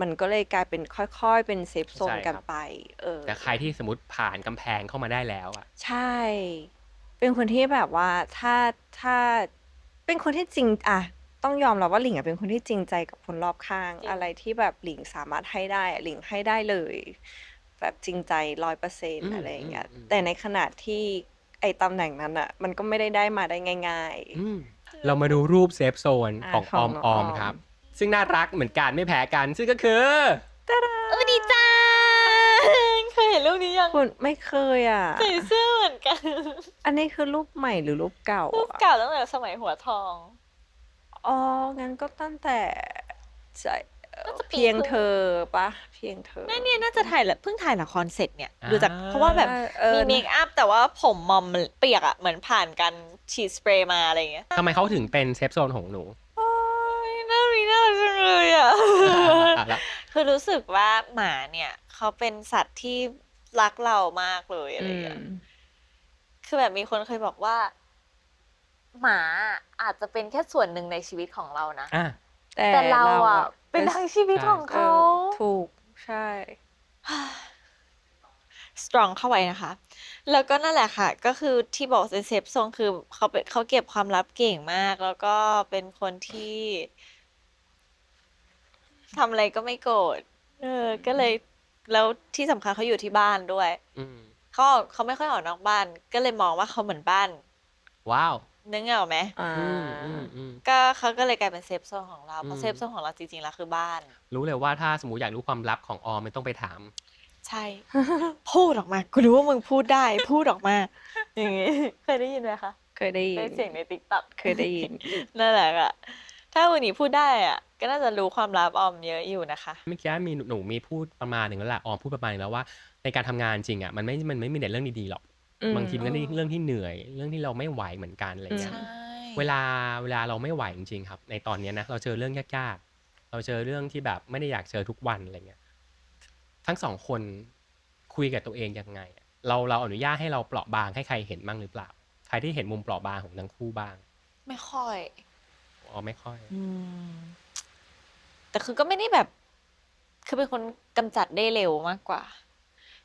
มันก็เลยกลายเป็นค่อย ๆ เป็นเซฟโซ ใช่ น กัน ครับ ไป แต่ใครที่สมมุติผ่านกำแพงเข้ามาได้แล้วอะ ใช่ เป็นคนที่แบบว่าถ้า เป็นคนที่จริง ต้องยอมรับว่าหลิงอะเป็นคนที่จริงใจกับคนรอบข้าง จริง อะไรที่แบบหลิงสามารถให้ได้อะหลิงให้ได้เลย แบบจริงใจ อื 100% ม อะไรอย่างเงี้ย อืม แต่ในขณะที่ไอ้ตำแหน่งนั้นน่ะ มันก็ไม่ได้มาได้ง่าย อืม เรามาดูรูปเซฟโซนของ ข อ องน้อง อ อ ม อ ๆ ม ครับ ซึ่งน่ารักเหมือนกันไม่แพ้กัน ซึ่งก็คือ ดีจัง เคยเห็นรูปนี้ยัง คุณไม่เคยอะ ใส่เสื้อเหมือนกัน อันนี้คือรูปใหม่หรือรูปเก่า รูป อะ? เก่าตั้งแต่สมัยหัวทอง อ๋อ งั้นก็ตั้งแต่ใจ น่าจะปี เพียง ครึ่ง เธอเปล่า? เพียงเธอ เนี่ยน่าจะเพิ่งถ่ายละครเสร็จเนี่ย อา ดูจาก เพราะว่าแบบมีเม นะ คอัพ แต่ว่าผมมอมเปียกอะ เหมือนผ่านการฉีดสเปรย์มา อะไรอย่างเงี้ย ทำไมเขาถึงเป็นเซฟโซนของหนู? โอ๊ย น่ารักจังเลยอะ แล้ว คือรู้สึกว่าหมาเนี่ยเขาเป็นสัตว์ที่รักเรามากเลย อะไรอย่างเงี้ย คือแบบมีคนเคยบอกว่า หมาอะอาจจะเป็นแค่ส่วนหนึ่งในชีวิตของเรานะ อา แต่เราอะเป็นทั้งชีวิต ใช่ ของเขา ถูก ใช่ สตรองเข้าไว้นะคะ แล้วก็นั่นแหละค่ะ ก็คือที่บอกเป็นเซฟโซน คือเขาเก็บความลับเก่งมาก แล้วก็เป็นคนที่ทำอะไรก็ไม่โกรธ ก็เลย แล้วที่สำคัญเขาอยู่ที่บ้านด้วย อืม เขาไม่ค่อยออกนอกบ้าน ก็เลยมองว่าเขาเหมือนบ้าน ว้าว นึกออกไหม? อา อืม ๆ ๆ ก็เขาก็เลยกลายเป็นเซฟโซนของเรา เพราะ อืม เซฟโซนของเราจริง ๆ แล้วคือบ้าน รู้เลยว่าถ้าสมมุติอยากรู้ความลับของออมไม่ต้องไปถาม ใช่ พูดออกมา กูรู้ว่ามึงพูดได้ พูดออกมา อย่างงี้ เคยได้ยินไหมคะ? เคยได้ยิ เป็น น เสียงใน TikTok เคยได้ยิน นั่นแหละค่ะ ถ้าวันนี้พูดได้อะ ก็น่าจะรู้ความลับออมเยอะอยู่นะคะ เมื่อกี้หนูมีพูดประมาณหนึ่งแล้วแหละ ออมพูดประมาณหนึ่งแล้วว่า ในการทำงานจริงอะ มันไม่มีแต่เรื่องดีๆหรอก บางทีมันก็เรื่องที่เหนื่อย เรื่องที่เราไม่ไหวเหมือนกัน อะไรอย่างเงี้ ใช ย ่ เวลาเราไม่ไหวจริงๆครับ ในตอนเนี้ยนะ เราเจอเรื่องยากๆ เราเจอเรื่องที่แบบไม่ได้อยากเจอทุกวัน อะไรเงี้ย ทั้ง 2 คนคุยกับตัวเองยังไงอะ? เราอนุญาตให้เราเปราะบางให้ใครเห็นบ้างหรือเปล่า? ใครที่เห็นมุมเปราะบางของทั้งคู่บ้าง? ไม่ค่อย อ๋อ ไม่ค่อย แต่คือก็ไม่ได้แบบ คือเป็นคนกำจัดได้เร็วมากกว่า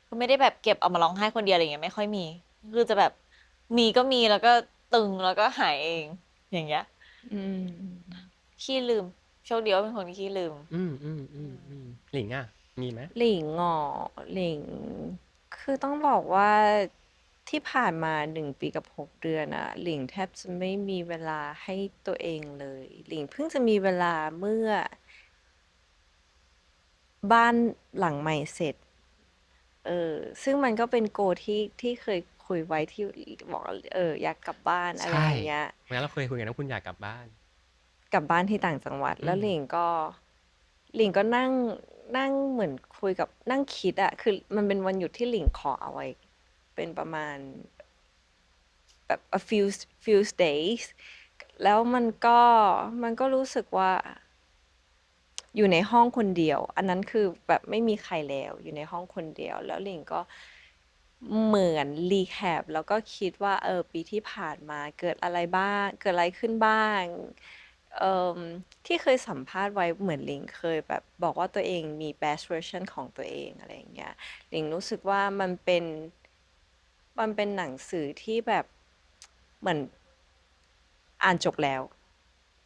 คือไม่ได้แบบเก็บเอามาร้องไห้คนเดียว อะไรอย่างเงี้ย ไม่ค่อยมี คือจะแบบมีก็มี แล้วก็ตึง แล้วก็หายเอง อย่างเงี้ย ขี้ลืม โชคดีว่าเป็นคนขี้ลืม อืม ๆ ๆ ๆ หลิงอะ มีไหม? หลิงเหรอ? หลิง คือต้องบอกว่าที่ผ่านมา 1 ปีกับ 6 เดือนอะ หลิงแทบจะไม่มีเวลาให้ตัวเองเลย หลิงเพิ่งจะมีเวลาเมื่อ บ้านหลังใหม่เสร็จ ซึ่งมันก็เป็น goal ที่เคยคุยไว้ที่บอกว่า อยากกลับบ้าน ใช อะไรอย่างเงี้ย วันนั้นเราเคยคุยกันว่าคุณอยากกลับบ้าน กลับบ้านที่ต่างจังหวัด แล้วหลิงก็นั่งเหมือนคุยกับ นั่งคิดอะ คือมันเป็นวันหยุดที่หลิงขอเอาไว้ เป็นประมาณ แบบ a few days แล้วมันก็รู้สึกว่า อยู่ในห้องคนเดียว อันนั้นคือแบบไม่มีใครแล้ว อยู่ในห้องคนเดียว แล้วหลิงก็ เหมือนรีแคปแล้วก็คิดว่าปีที่ผ่านมาเกิดอะไรบ้างเกิดอะไรขึ้นบ้างเอ่มที่เคยสัมภาษณ์ไว้เหมือนลิงเคยแบบบอกว่าตัวเองมี best version ของตัวเองอะไรอย่างเงี้ยลิงรู้สึกว่ามันเป็นหนังสือที่แบบเหมือนอ่านจบแล้ว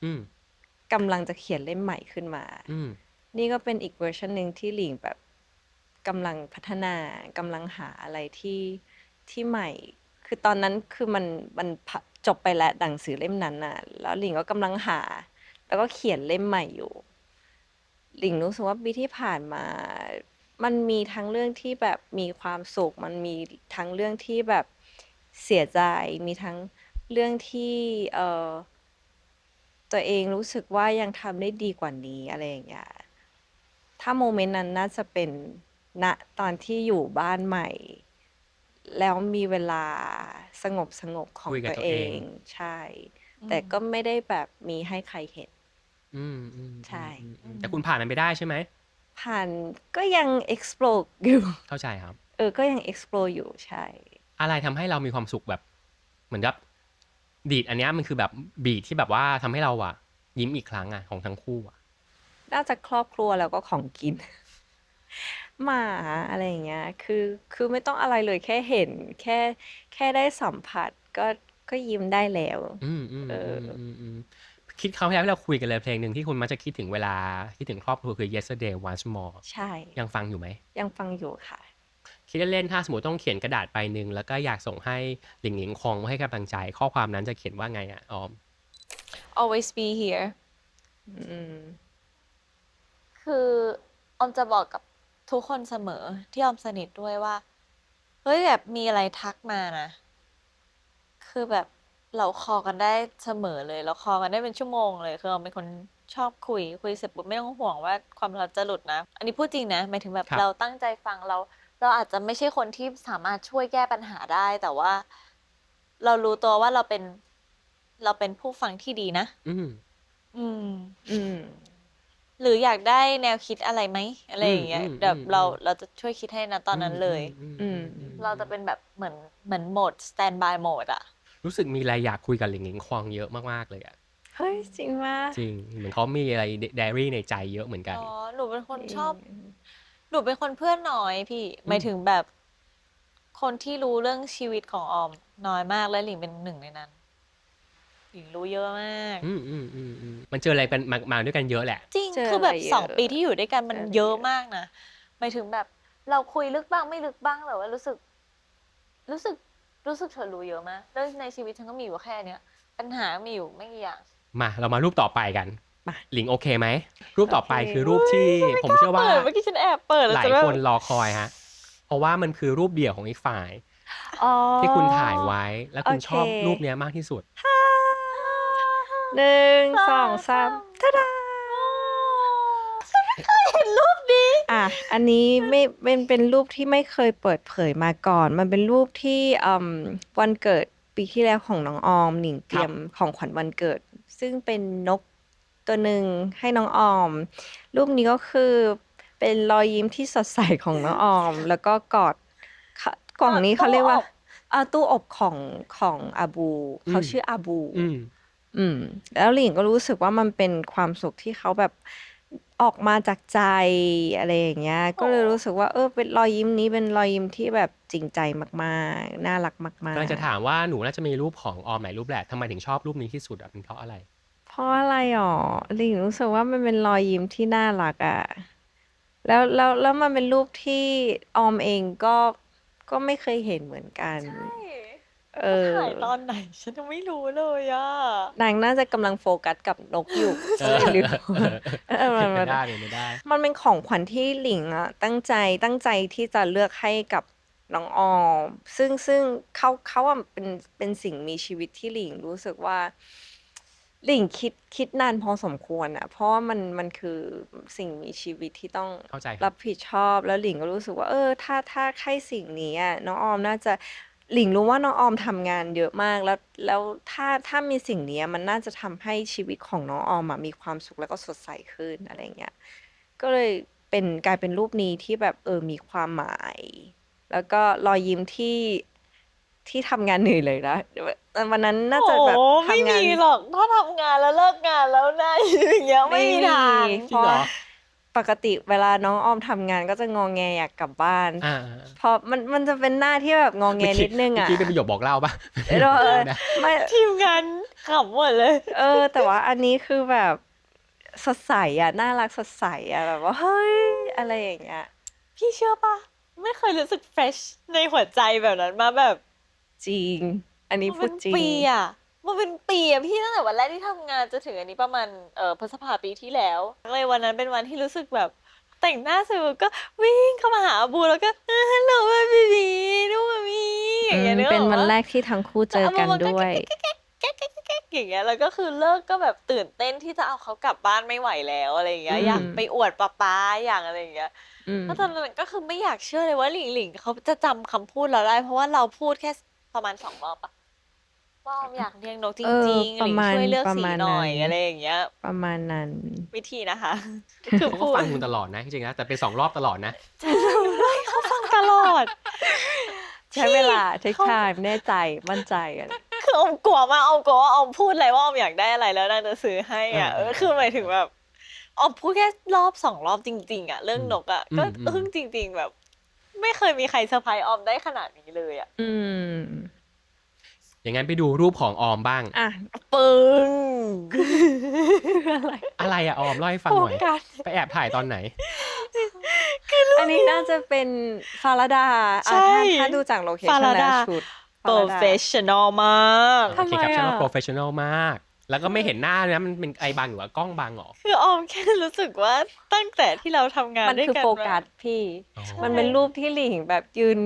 อืมกำลังจะเขียนเล่มใหม่ขึ้นมา อืมนี่ก็เป็นอีกเวอร์ชันหนึ่งที่หลิงแบบกำลังพัฒนากำลังหาอะไรที่ใหม่ คือตอนนั้นคือมันจบไปแล้วหนังสือเล่มนั้นน่ะแล้วหลิงก็กำลังหา แล้วก็เขียนเล่มใหม่อยู่หลิงรู้สึกว่าปีที่ผ่านมา มันมีทั้งเรื่องที่แบบมีความสุข มันมีทั้งเรื่องที่แบบเสียใจ มีทั้งเรื่องที่ตัวเองรู้สึกว่ายังทำได้ดีกว่านี้อะไรอย่างเงี้ย ถ้าโมเมนต์นั้นน่าจะเป็นณตอนที่อยู่บ้านใหม่ แล้วมีเวลาสงบของคุยกับตัวเอตัวเองงใช่ แต่ก็ไม่ได้แบบมีให้ใครเห็นอืมอืมใช่ แต่คุณผ่านมันไปได้ใช่ไหมผ่านก็ยัง explore อยู่ เข้าใจครับ ก็ยัง explore อยู่ใช่ อะไรทำให้เรามีความสุขแบบเหมือนกับบีทอันเนี้ยมันคือแบบบีทที่แบบว่าทำให้เราอะยิ้มอีกครั้งอะของทั้งคู่อะ น่าจะครอบครัวแล้วก็ของกิน หมาอะไรอย่างเงี้ยคือไม่ต้องอะไรเลยแค่เห็นแค่ได้สัมผัสก็ยิ้มได้แล้ว อืมอืมเออือมอืมอืมคิดคราวที่แล้วที่เราคุยกันเลยเพลงหนึ่งที่คุณมักจะคิดถึงเวลาคิดถึงครอบครัวคือ Yesterday Once More ใช่ ยังฟังอยู่ไหมยังฟังอยู่ค่ะ คิดเล่นๆถ้าสมมติต้องเขียนกระดาษใบหนึ่งแล้วก็อยากส่งให้หลิงหลิงคองให้กำลังใจข้อความนั้นจะเขียนว่าไงอะออม always be here อืม คือออมจะบอกกับทุกคนเสมอที่ออมสนิทด้วยว่าเฮ้ยแบบมีอะไรทักมานะคือแบบเราคอกันได้เสมอเลยเราคอกันได้เป็นชั่วโมงเลยคือออมเป็นคนชอบคุยเสร็จปุ๊บไม่ต้องห่วงว่าความลับจะหลุดนะอันนี้พูดจริงนะหมายถึงแบบครับเราตั้งใจฟังเราอาจจะไม่ใช่คนที่สามารถช่วยแก้ปัญหาได้แต่ว่าเรารู้ตัวว่าเราเป็นผู้ฟังที่ดีนะอืมอืม อืม หรืออยากได้แนวคิดอะไรไหมอะไรอย่างเงี้ยอืมแบบเราอืมเราจะช่วยคิดให้นะตอนนั้นเลย อืม เราจะเป็นแบบเหมือนโหมด stand by โหมดอะรู้สึกมีอะไรอยากคุยกับหลิงหลิงคองเยอะมากๆเลยอะเฮ้ย จริงว่าจริงเหมือนเขามีอะไรไดอารี่ในใจเยอะเหมือนกันอ๋อหนูเป็นคนชอบหนูเป็นคนเพื่อนน้อยพี่หมายถึงแบบคนที่รู้เรื่องชีวิตของออมน้อยมากและหลิงเป็นหนึ่งในนั้นหลิงรู้เยอะมากมันเจออะไรกันมาด้วยกันเยอะแหละจริงเจอ คือแบบอะไรเยอะ2 ปีที่อยู่ด้วยกันมันเจออะไร เยอะ เยอะ มากนะหมายถึงแบบเราคุยลึกบ้างไม่ลึกบ้างแต่ว่ารู้สึก รู้สึกรู้สึกเธอรู้เยอะมากเรื่องในชีวิตฉันก็มีอยู่แค่เนี้ยปัญหามีอยู่ไม่กี่อย่างมาเรามารูปต่อไปกัน มา หลิงโอเคไหมรูปต่อไป โอเค คือรูปที่ผมเชื่อว่า เปิดเมื่อกี้ฉันแอบเปิดแล้ว หลาย จะแบบ คนรอคอยฮะเพราะว่ามันคือรูปเดี่ยวของอีกฝ่าย อ๋อ ที่คุณถ่ายไว้ และคุณ โอเค ชอบรูปเนี้ยมากที่สุด หนึ่งสองสามทะดา เห็นรูปนี้ อันนี้ไม่เป็นรูปที่ไม่เคยเปิดเผยมาก่อน มันเป็นรูปที่วันเกิดปีที่แล้วของน้องออมหนิงเตรียมของขวัญวันเกิด ซึ่งเป็นนกตัวหนึ่งให้น้องออม รูปนี้ก็คือเป็นรอยยิ้มที่สดใสของน้องออม แล้วก็กอดกล่องนี้เขาเรียกว่าตู้อบของอาบู เขาชื่ออาบู แล้วหลิงก็รู้สึกว่ามันเป็นความสุขที่เขาแบบออกมาจากใจอะไรอย่างเงี้ย ก็เลยรู้สึกว่าเป็นรอยยิ้มนี้เป็นรอยยิ้มที่แบบจริงใจมากๆ น่ารักมากกำลังจะถามว่าหนูน่าจะมีรูปของออมหลายรูปแหละทำไมถึงชอบรูปนี้ที่สุดเป็นเพราะอะไร ๆ เพราะอะไรหรอหลิงรู้สึกว่ามันเป็นรอยยิ้มที่น่ารักอ่ะแล้วมันเป็นรูปที่ออมเองก็ไม่เคยเห็นเหมือนกัน เออ ถ่ายตอนไหนฉันยังไม่รู้เลยอะ นางน่าจะกำลังโฟกัสกับนกอยู่ เอ ก็ อ เลยลืม เป็นไป มัน ได้เป็นไปได้ มันเป็นของขวัญที่หลิงอะตั้งใจที่จะเลือกให้กับน้องออม ซึ่งเขาอะเป็นสิ่งมีชีวิตที่หลิงรู้สึกว่าหลิงคิดนานพอสมควรอะเพราะว่ามันคือสิ่งมีชีวิตที่ต้อง เข้าใจครับ รับผิดชอบแล้วหลิงก็รู้สึกว่าถ้าใครสิ่งนี้อะน้องออมน่าจะหลิงรู้ว่าน้องออมทำงานเยอะมากแล้วถ้ามีสิ่งนี้มันน่าจะทำให้ชีวิตของน้องออมอะมีความสุขแล้วก็สดใสขึ้นอะไรเงี้ยก็เลยกลายเป็นรูปนี้ที่แบบมีความหมาย แล้วก็รอยยิ้มที่ทำงานเหนื่อยเลยนะวันนั้นน่าจะแบบ โอ้ไม่ ทำงาน มีหรอกถ้าทำงานแล้วเลิกงานแล้วนะอย่างเงี้ยไม่มีทาง เพราะว่าปกติเวลาน้องออมทำงานก็จะงอแงอยากกลับบ้าน เพราะมันจะเป็นหน้าที่แบบงอแงนิดนึงอ่ะ เมื่อกี้เป็นประโยคบอกเล่าปะ ไม่ ทีมงานขำหมดเลย แต่ว่าอันนี้คือแบบสดใสอ่ะน่ารักสดใสอ่ะแบบว่าเฮ้ยอะไรอย่างเงี้ย พี่เชื่อปะไม่เคยรู้สึกเฟรชในหัวใจแบบนั้นมาแบบ จริง อันนี้ มัน พู เป็ ด น จริง ปีอะมันเป็นปีอะพี่ตั้งแต่วันแรกที่ทำงานจนถึงอันนี้ประมาณพฤษภาปีที่แล้วเลยวันนั้นเป็นวันที่รู้สึกแบบแต่งหน้าเสร็จก็วิ่งเข้ามาหาบูแล้วก็ฮัลโหลบีบีดูมามีอย่างเงี้ยนึกออกปะ เป็นวันแรกที่ทั้งคู่เจอกันด้วย แก๊กอย่างเงี้ยแล้วก็คือเลิกก็แบบตื่นเต้นที่จะเอาเขากลับบ้านไม่ไหวแล้วอะไรอย่างเงี้ย อืม อยากไปอวดป๊าอย่างอะไรอย่างเงี้ย อืม แล้วตอนนั้นก็คือไม่อยากเชื่อเลยว่าหลิงหลิงเขาจะจำคำพูดเราได้ เพราะว่าเราพูดแค่ประมาณ2 รอบอะว่าออมอยากเลี้ยงนกจริงๆห ประ ลิง มาณ ช่วยเลือก ประ สี มาณ หน่อย นั้น อะไรอย่างเงี้ย ประมาณนั้น วิธีนะคะ คือ เขา พู ก็ ด ฟังคุณตลอดนะจริงๆนะแต่เป็น2 รอบตลอดนะ เขาฟังตลอด ใช้เวลาเทคไทม์แน่ใจมั่นใจอะไร คือออมกลัวมากออมกลัวว่าออมพูดอะไรว่าออมอยากได้อะไรแล้วนางจะซื้อให้อ่ะ เออ คือหมายถึงแบบออมพูดแค่2 รอบจริงๆอ่ะเรื่องนกอ่ะก็ อืม อึ้งจริง ๆแบบ ไม่เคยมีใครเซอร์ไพรส์ออมได้ขนาดนี้เลยอ่ะ อืม อย่างนั้นไปดูรูปของออมบ้าง อ่ะ ปึ้ง อะไร อะไรอะออมเล่าให้ฟัง โฟ หน่อย กัส ไปแอบถ่ายตอนไหน อันนี้น่าจะเป็นฟาราดา ใช่ ถ้าดูจากโลเคชั่น ฟารา แล้ ดา วชุด โปรเฟชชั่นอลมาก ทำไม โอเคแคปชั่นว่า อะ professional มาก แล้วก็ไม่เห็นหน้านะมันเป็นไอบังหรือว่ากล้องบังเหรอ คือออมแค่รู้สึกว่าตั้งแต่ที่เราทำงาน มัน ด้วย คือ กัน โฟ มา กัสพี่ อ๋อ มันเป็นรูปที่หลิงแบบยืน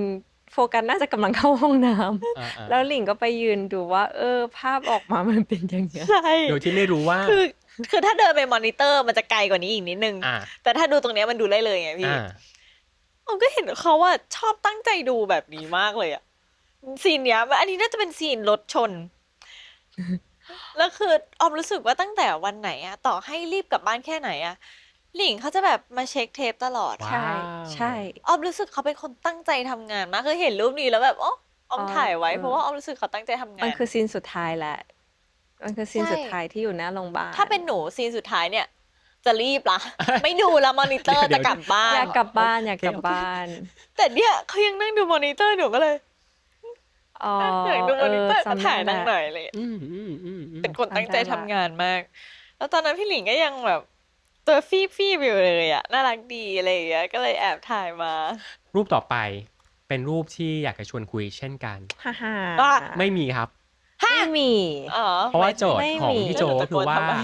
โฟกัสน่าจะกำลังเข้าห้องน้ำ อ่า แล้วหลิงก็ไปยืนดูว่า ภาพออกมามันเป็นยังไง ใช่ โดยที่ไม่รู้ว่า คือถ้าเดินไปมอนิเตอร์มันจะไกลกว่านี้อีกนิดนึง อ่า แต่ถ้าดูตรงเนี้ยมันดูได้เลยไงพี่ อ่า ออมก็เห็นเขาว่าชอบตั้งใจดูแบบนี้มากเลยอะซีนเนี้ยอันนี้น่าจะเป็นซีนรถชน แล้วคือออมรู้สึกว่าตั้งแต่วันไหนอะต่อให้รีบกลับบ้านแค่ไหนอะหลิงเขาจะแบบมาเช็คเทปตลอด ว้าว ใช่ ใช่ ออมรู้สึกเขาเป็นคนตั้งใจทำงานมากคือเห็นรูปนี้แล้วแบบอ๋อออมถ่ายไว้ เออ เพราะว่าออมรู้สึกเขาตั้งใจทำงาน มันคือซีนสุดท้ายแหละ มันคือซีน ใช่ สุดท้ายที่อยู่หน้าโรงพยาบาล ถ้าเป็นหนูซีนสุดท้ายเนี่ย จะรีบละ ไม่ดูแล้วมอนิเตอร์ เดี๋ยว จะกลับบ้าน อยากกลับบ้านอยากกลับบ้าน แต่เนี่ยเขายังนั่งดูมอนิเตอร์หนูก็เลย อ๋อ อยากดูมอนิเตอร์ จำ ถ่าย ได้ นั่งหน่อยเลย อืม เป็นคนตั้งใจ จำได้ ทำ ละ งานมาก แล้วตอนนั้นพี่หลิงก็ยังแบบตัวฟี่อยู่เลยอะน่ารักดีอะไรอย่างเงี้ยก็เลยแอบถ่ายมา รูปต่อไปเป็นรูปที่อยากจะชวนคุยเช่นกัน ฮ่าฮ่า อ่ะ ไม่มีครับ ไม่มี อ๋อ เพราะว่าโจทย์ ไม่ ของ มี พี่โจ แล้วหนูตะ คือว่า โกนทำไม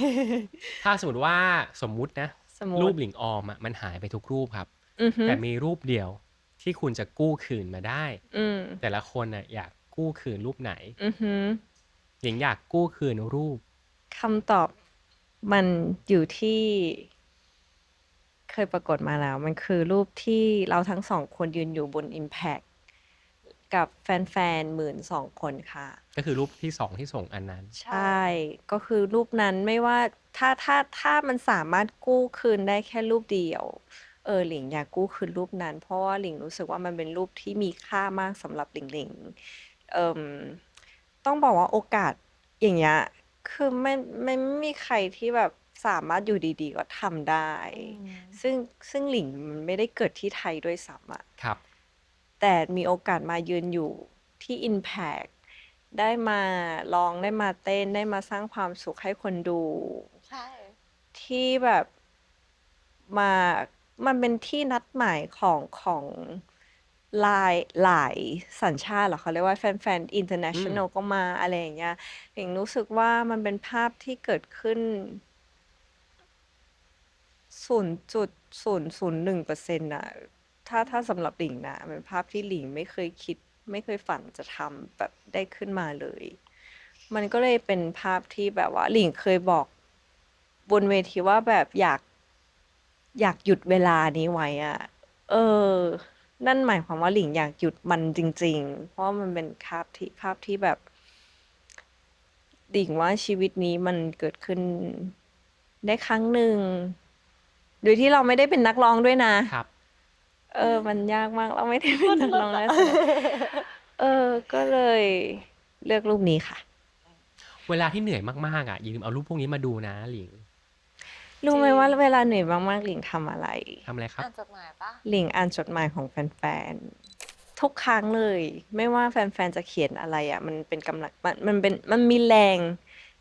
ถ้าสมมติว่าสมมุตินะ สมมุติ รูปหลิงออมอะมันหายไปทุกรูปครับ อือฮึ แต่มีรูปเดียวที่คุณจะกู้คืนมาได้ อืม แต่ละคนน่ะอยากกู้คืนรูปไหน อือฮึ หลิงอยากกู้คืนรูป คำตอบมันอยู่ที่ เคยปรากฏมาแล้ว มันคือรูปที่เราทั้งสองคนยืนอยู่บน Impact กับแฟนๆ12,000 คนค่ะ ก็คือรูปที่2ที่ส่งอันนั้น ใช่ ก็คือรูปนั้นไม่ว่าถ้ามันสามารถกู้คืนได้แค่รูปเดียว หลิงอยากกู้คืนรูปนั้น เพราะว่าหลิงรู้สึกว่ามันเป็นรูปที่มีค่ามากสำหรับหลิงเอิ่มต้องบอกว่าโอกาสอย่างเงี้ยคือไม่มีใครที่แบบสามารถอยู่ดีๆก็ทำได้ ซึ่งหลิงมันไม่ได้เกิดที่ไทยด้วยซ้ำอะ ครับ แต่มีโอกาสมายืนอยู่ที่ Impact ได้มาร้องได้มาเต้นได้มาสร้างความสุขให้คนดู ใช่ ที่แบบมามันเป็นที่นัดหมายของหลายสัญชาติเหรอเขาเรียกว่าแฟนๆ international ก็มาอะไรอย่างเงี้ยหลิงรู้สึกว่ามันเป็นภาพที่เกิดขึ้น 0.001%น่ะถ้าสำหรับหลิงนะเป็นภาพที่หลิงไม่เคยคิด ไม่เคยฝันจะทำแบบได้ขึ้นมาเลย มันก็เลยเป็นภาพที่แบบว่าหลิงเคยบอกบนเวทีว่าแบบอยากหยุดเวลานี้ไว้อะนั่นหมายความว่าหลิงอยากหยุดมันจริง ๆ เพราะว่ามันเป็นภาพที่แบบหลิงว่าชีวิตนี้มันเกิดขึ้นได้ครั้งหนึ่ง โดยที่เราไม่ได้เป็นนักร้องด้วยนะ ครับ มันยากมากเราไม่ได้เป็นนักร้องนะก็เลยเลือกรูปนี้ค่ะเวลาที่เหนื่อยมากๆอ่ะอย่าลืมเอารูปพวกนี้มาดูนะหลิงรู้ไหมว่าเวลาเหนื่อยมากๆหลิงทำอะไรครับอ่านจดหมายปะหลิงอ่านจดหมายของแฟนๆทุกครั้งเลยไม่ว่าแฟนๆจะเขียนอะไรอ่ะมันเป็นกำลังมันมีแรง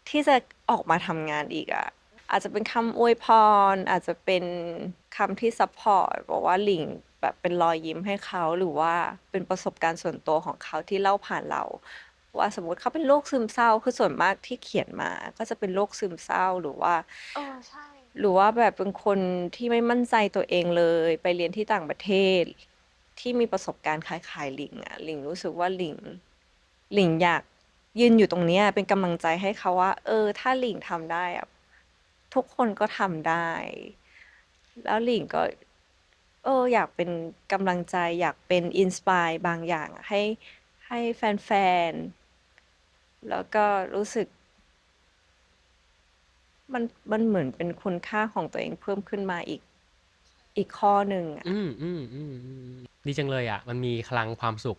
ที่จะออกมาทำงานอีกอ่ะอาจจะเป็นคำอวยพรอาจจะเป็นคำที่ซัพพอร์ตบอกว่าหลิงแบบเป็นรอยยิ้มให้เขาหรือว่าเป็นประสบการณ์ส่วนตัวของเขาที่เล่าผ่านเราว่าสมมติเขาเป็นโรคซึมเศร้าคือส่วนมากที่เขียนมาก็จะเป็นโรคซึมเศร้าหรือว่าใช่หรือว่าแบบเป็นคนที่ไม่มั่นใจตัวเองเลยไปเรียนที่ต่างประเทศที่มีประสบการณ์คล้ายๆหลิงอ่ะหลิงรู้สึกว่าหลิงอยากยืนอยู่ตรงเนี้ยเป็นกำลังใจให้เขาว่าถ้าหลิงทำได้อ่ะทุกคนก็ทำได้แล้วหลิงก็อยากเป็นกำลังใจอยากเป็นอินสปายบางอย่างอะให้แฟนๆแล้วก็รู้สึกมันเหมือนเป็นคุณค่าของตัวเองเพิ่มขึ้นมาอีกข้อหนึ่งอ่ะดีจังเลยอ่ะมันมีคลังความสุข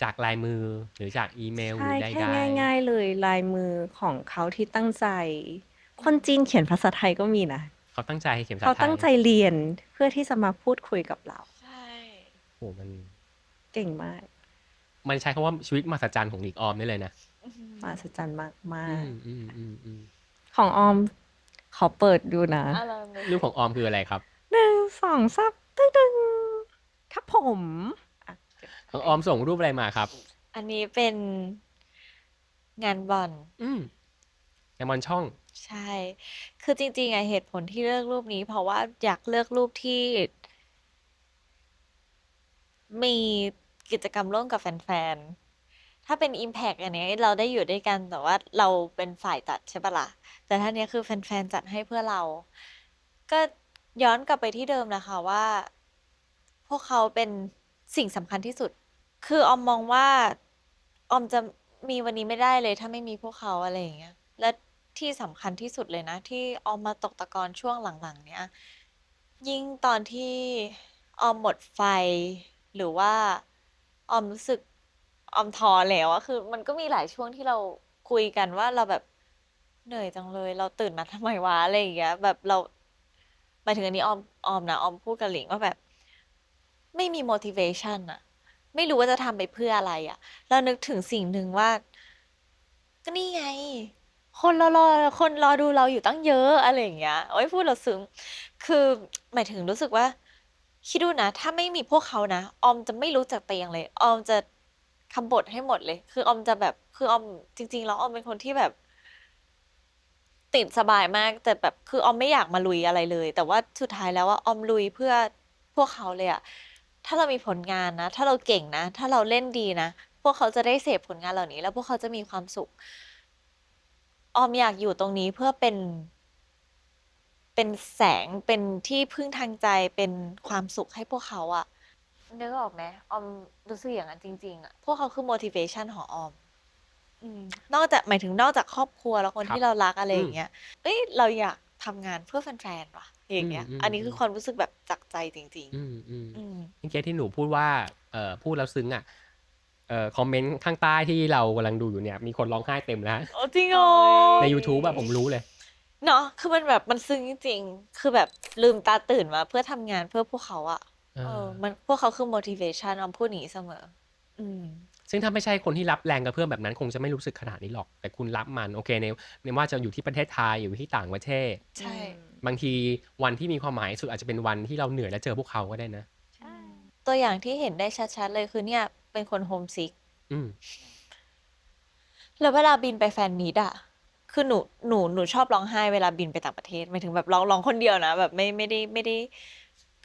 จากลายมือหรือจากอีเมลหรืใช่อใแค่ดง่ายๆเลยลายมือของเขาที่ตั้งใจคนจีนเขียนภาษาไทยก็มีนะๆเขาตั้งใจเขียนภาเขาษาไทยตั้งใจเรียนเพื่อที่จะมาพูดคุยกับเราใช่โอ้มันเก่งมาก ใช้คำว่าชีวิตมหัศจรรย์ของหลิงออมได้เลยนะมหัศจรรย์มาก ๆของออมขอเปิดดูนะรูปของออมคืออะไรครับ1 2 3ตึ้งครับผมอ่ะของออมส่งรูปอะไรมาครับอันนี้เป็นงานบอลในบอลช่องใช่ คือจริงๆอะเหตุผลที่เลือกรูปนี้เพราะว่าอยากเลือกรูปที่มีกิจกรรมร่วมกับแฟนๆ ถ้าเป็น Impact อันเนี้ยเราได้อยู่ด้วยกันแต่ว่าเราเป็นฝ่ายจัดใช่ปะล่ะ แต่ถ้าเนี้ยคือแฟนๆจัดให้เพื่อเรา ก็ย้อนกลับไปที่เดิมนะคะว่า พวกเขาเป็นสิ่งสำคัญที่สุด คือออมมองว่าออมจะมีวันนี้ไม่ได้เลยถ้าไม่มีพวกเขาอะไรอย่างเงี้ยและที่สำคัญที่สุดเลยนะที่ออมมาตกตะกอนช่วงหลังๆเนี้ยยิ่งตอนที่ออมหมดไฟหรือว่าออมรู้สึกออมท้อแล้วอะคือมันก็มีหลายช่วงที่เราคุยกันว่าเราแบบเหนื่อยจังเลยเราตื่นมาทำไมวะอะไรอย่างเงี้ยแบบเราหมายถึงอันนี้ออมนะออมพูดกับหลิงว่าแบบไม่มี motivation อะ ไม่รู้ว่าจะทำไปเพื่ออะไรอ่ะเรานึกถึงสิ่งหนึ่งว่าก็นี่ไงคนรอดูเราอยู่ตั้งเยอะอะไรอย่างเงี้ยโอ้ยพูดเราซึ้งคือหมายถึงรู้สึกว่าคิดดูนะถ้าไม่มีพวกเขานะออมจะไม่รู้จักตัวเองเลยออมจะคำบทให้หมดเลยคือออมจะแบบคือออมจริงๆแล้วออมเป็นคนที่แบบติดสบายมากแต่แบบคือออมไม่อยากมาลุยอะไรเลยแต่ว่าสุดท้ายแล้วว่าออมลุยเพื่อพวกเขาเลยอะ ถ้าเรามีผลงานนะ ถ้าเราเก่งนะ ถ้าเราเล่นดีนะ พวกเขาจะได้เสพผลงานเหล่านี้ แล้วพวกเขาจะมีความสุข ออมอยากอยู่ตรงนี้เพื่อเป็นแสง เป็นที่พึ่งทางใจ เป็นความสุขให้พวกเขาอะนึกออกไหมออมรู้สึกอย่างนั้นจริงๆอะพวกเขาคือ motivation ของออมนอกจากหมายถึงนอกจากครอบครัวแล้วคนที่เรารักอะไรอย่างเงี้ยเอ้ยเราอยากทำงานเพื่อแฟนๆว่ะอย่างเงี้ยอันนี้คือความรู้สึกแบบจากใจจริงเมื่อกี้ที่หนูพูดว่าพูดแล้วซึ้งอ่ะคอมเมนต์ข้างใต้ที่เรากำลังดูอยู่เนี่ยมีคนร้องไห้เต็มแล้วโอ้จริงเหรอใน YouTube แบบผมรู้เลยเนาะคือมันแบบมันซึ้งจริงๆคือแบบลืมตาตื่นมาเพื่อทำงานเพื่อพวกเขาอะมันพวกเขาคือ motivation ออมพูดอย่างนี้เสมอซึ่งถ้าไม่ใช่คนที่รับแรงกระเพื่อมแบบนั้นคงจะไม่รู้สึกขนาดนี้หรอกแต่คุณรับมันโอเคในว่าจะอยู่ที่ประเทศไทยอยู่ที่ต่างประเทศใช่ บางทีวันที่มีความหมายสุดอาจจะเป็นวันที่เราเหนื่อยและเจอพวกเขาก็ได้นะใช่ตัวอย่างที่เห็นได้ชัดๆเลยคือเนี่ยเป็นคนโฮมซิกแล้วเวลาบินไปแฟนมีตอะคือหนูชอบร้องไห้เวลาบินไปต่างประเทศหมายถึงแบบร้องคนเดียวนะแบบไม่ได้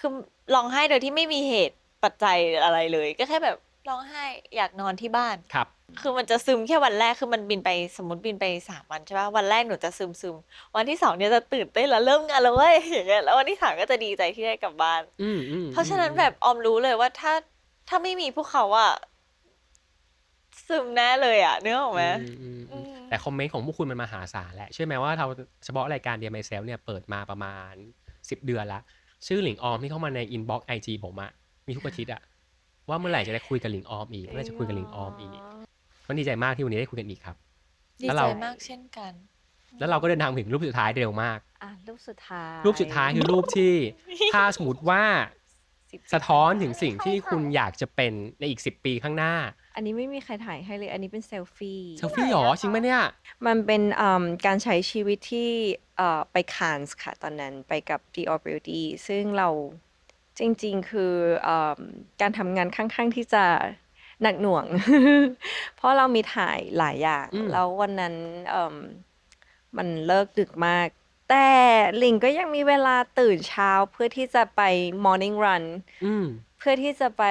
คือร้องไห้โดยที่ไม่มีเหตุปัจจัยอะไรเลยก็แค่แบบร้องไห้อยากนอนที่บ้านครับคือมันจะซึมแค่วันแรกคือมันบินไปสมมติบินไป3 วันใช่ป่ะวันแรกหนูจะซึมวันที่2เนี่ยจะตื่นเต้นแล้วเริ่มงานแล้วเว้ยอย่างเงี้ยแล้ววันที่3ก็จะดีใจที่ได้กลับบ้านเพราะฉะนั้นแบบออมรู้เลยว่าถ้าไม่มีพวกเขาอะซึมแน่เลยอะนึกออกไหมแต่คอมเมนต์ของพวกคุณมันมหาศาลแหละเชื่อไหมว่าเราเฉพาะรายการ Dear Myself เนี่ยเปิดมาประมาณ10 เดือนละ ชื่อหลิงออมที่เข้ามาในอินบ็อกซ์ไอจีผมอะมีทุกอาทิตย์อะว่าเมื่อไหร่จะได้คุยกับหลิงออมอีกเมื่อไหร่จะคุยกับหลิงออมอีกก็ดีใจมากที่วันนี้ได้คุยกันอีกครับ ดี แล้ว ใจ เรา มากเช่นกัน แล้วเราก็เดินทางถึงรูปสุดท้ายเร็วมาก รูปสุดท้าย รูปสุดท้ายคือรูปที่ ถ้าสมมติว่า 10 สะท้อนถึงสิ่งที่คุณอยากจะเป็นในอีก10 ปีข้างหน้า อันนี้ไม่มีใครถ่ายให้เลย อันนี้เป็นเซลฟี่ เซลฟี่หรอจริงไหมเนี่ย มันเป็นการใช้ชีวิตที่ไปคานส์ค่ะ ตอนนั้นไปกับ Dior Beauty ซึ่งเราจริงๆคือการทำงานค่อนข้างที่จะหนักหน่วง เพราะเรามีถ่ายหลายอย่าง อืม แล้ววันนั้นมันเลิกดึกมาก แต่หลิงก็ยังมีเวลาตื่นเช้าเพื่อที่จะไป morning run อืม เพื่อที่จะไป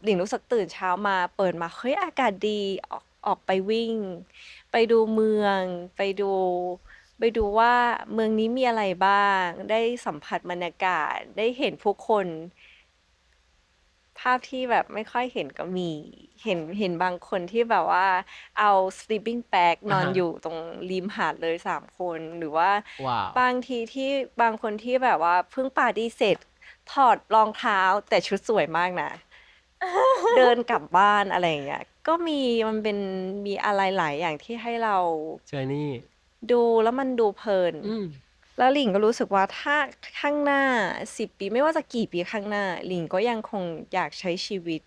หลิงรู้สึกตื่นเช้ามาเปิดมาเฮ้ยอากาศดีออกไปวิ่ง ไปดูเมืองไปดูว่าเมืองนี้มีอะไรบ้าง ได้สัมผัสบรรยากาศได้เห็นผู้คน ภาพที่แบบไม่ค่อยเห็นก็มีเห็นบางคนที่แบบว่าเอา sleeping bag นอน อ่าฮะ อยู่ตรงริมหาดเลย3 คนหรือว่า ว้าว บางทีที่บางคนที่แบบว่าเพิ่งปาร์ตี้เสร็จถอดรองเท้าแต่ชุดสวยมากนะ เดินกลับบ้านอะไรอย่างเงี้ยก็มีอะไรหลายอย่างที่ให้เรา เจอนี่ ดูแล้วมันดูเพลิน อืม แล้วหลิงก็รู้สึกว่าถ้าข้างหน้า10 ปีไม่ว่าจะกี่ปีข้างหน้าหลิงก็ยังคงอยากใช้ชีวิต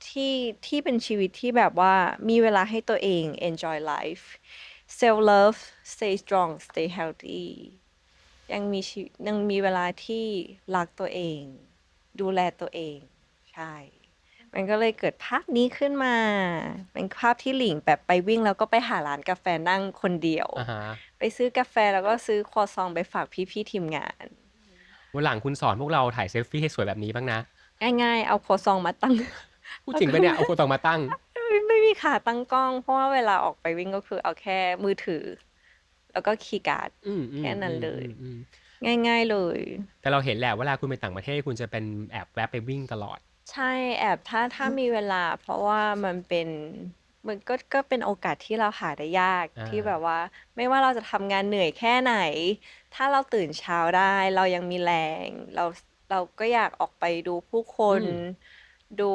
ที่เป็นชีวิตที่แบบว่ามีเวลาให้ตัวเอง enjoy life self love stay strong stay healthy ยังมีเวลาที่รักตัวเอง ดูแลตัวเอง ใช่ มันก็เลยเกิดภาพนี้ขึ้นมา เป็นภาพที่หลิงแบบไปวิ่งแล้วก็ไปหาร้านกาแฟนั่งคนเดียว อ่าฮะ ไปซื้อกาแฟแล้วก็ซื้อครัวซองไปฝากพี่ๆทีมงาน วันหลังคุณสอนพวกเราถ่ายเซลฟี่ให้สวยแบบนี้บ้างนะ ง่ายๆ เอาครัวซองมาตั้ง พูดจริงปะเนี่ย เอาคนต่องมาตั้ง ไม่มีขาตั้งกล้อง เพราะว่าเวลาออกไปวิ่งก็คือเอาแค่มือถือ แล้วก็คีย์การ์ด อืมอืม แค่นั้นเลย อืม ง่ายๆเลย แต่เราเห็นแหละเวลาคุณไปต่างประเทศคุณจะเป็นแอบแวะไปวิ่งตลอด ใช่แอบถ้ามีเวลา เพราะว่ามันก็เป็นโอกาสที่เราหาได้ยาก อ่า ที่แบบว่า ไม่ว่าเราจะทำงานเหนื่อยแค่ไหน ถ้าเราตื่นเช้าได้ เรายังมีแรงเราก็อยากออกไปดูผู้คนดู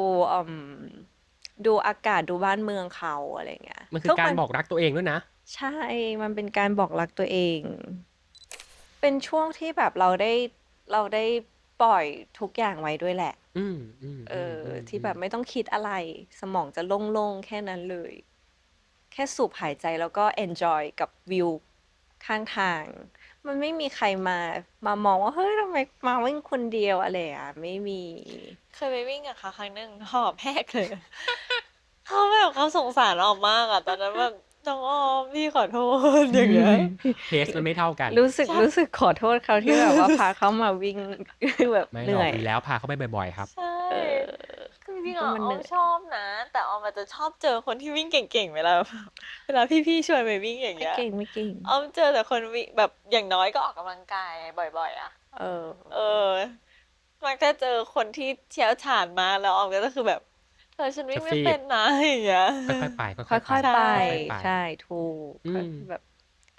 ดูอากาศดูบ้านเมืองเขาอะไรเงี้ย มันคือการบอกรักตัวเองด้วยนะ ใช่ มันเป็นการบอกรักตัวเอง เป็นช่วงที่แบบเราได้ปล่อยทุกอย่างไว้ด้วยแหละ อืมอืม ที่แบบไม่ต้องคิดอะไร สมองจะโล่งๆแค่นั้นเลย แค่สูบหายใจแล้วก็ enjoy กับวิวข้างทาง มันไม่มีใครมามองว่าเฮ้ยทำไมมาวิ่งคนเดียวอะไรอ่ะ ไม่มี เคยไปวิ่งกับเขาครั้งหนึ่งหอบแหกเลย เขาแบบเขาสงสารออมมากอะตอนนั้นแบบน้องออมพี่ขอโทษอย่างเงี้ย เพสมันไม่เท่ากัน รู้สึกขอโทษเขาที่แบบว่าพาเขามาวิ่ง แบบ ไม่ เห หร นื่ อ อก ย ดีแล้วพาเขาไปบ่อยๆครับ ใช่คือจริงๆ ก็ อะ มัน อ เหนื่ อม อย ชอบนะ แต่ออมอาจจะชอบเจอคนที่วิ่งเก่งๆเวลาพี่ๆชวนไปวิ่งอย่าง ไม่ เงี้ย เก่งไม่เก่ง ออมเจอแต่คนวิ่งแบบอย่างน้อยก็ออกกำลังกายบ่อยๆอะ เออ มักจะเจอคนที่เชี่ยวชาญมาแล้วออมก็จะคือแบบเธอฉันวิ่งไม่ จะฟีบ เป็นนะอย่างเงี้ย ค่อยๆไปค่ ค่ อยๆไป อยๆไป ค่อยๆไป ใช่ถูก อืม แบบ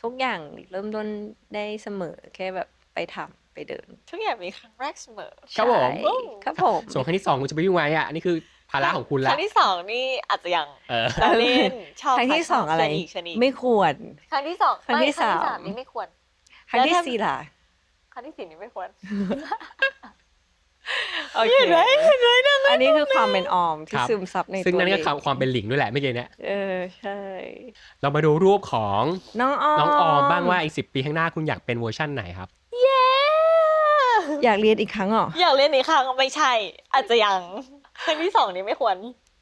ทุกอย่างเริ่มต้นได้เสมอแค่แบบไปทำไปเดิน ทุกอย่างมีครั้งแรกเสมอ ครับผม ใช่ครับผม ส่วนครั้งที่ 2คุณจะไปวิ่งไหมอ่ะอันนี้คือภาระของคุณ ค ละ รั้งที่สองนี่อาจจะยัง เออ เราเล่นชอบ ครั้งที่ ค่ะชบ 2อะไร ชนี ไม่ควร ครั้งที่สอง ครั้งที่ ไม่ครั้งที่ 3 สามนี่ไม่ควร ครั้งที่ แล้วถ้า 4ล่ะ ครั้งที่สี่นี่ไม่ควร โอเค เห็นไหมนั่น อันนี้คือความเป็นออมที่ ครับ ซึมซับใน ซึ่ง ตัว นั่นก็ เอง ความเป็นหลิงด้วยแหละไม่อกี้เนี่ย ใช่ เรามาดูรูปของ น้องออม น้องออมบ้างว่าอีก10 ปีข้างหน้าคุณอยากเป็นเวอร์ชั่นไหนครับ เย้ อยากเรียนอีกครั้งเหรอ อยากเล่นอีกครั้งไม่ใช่ อาจจะยังครั้งที่สองนี้ไม่ควร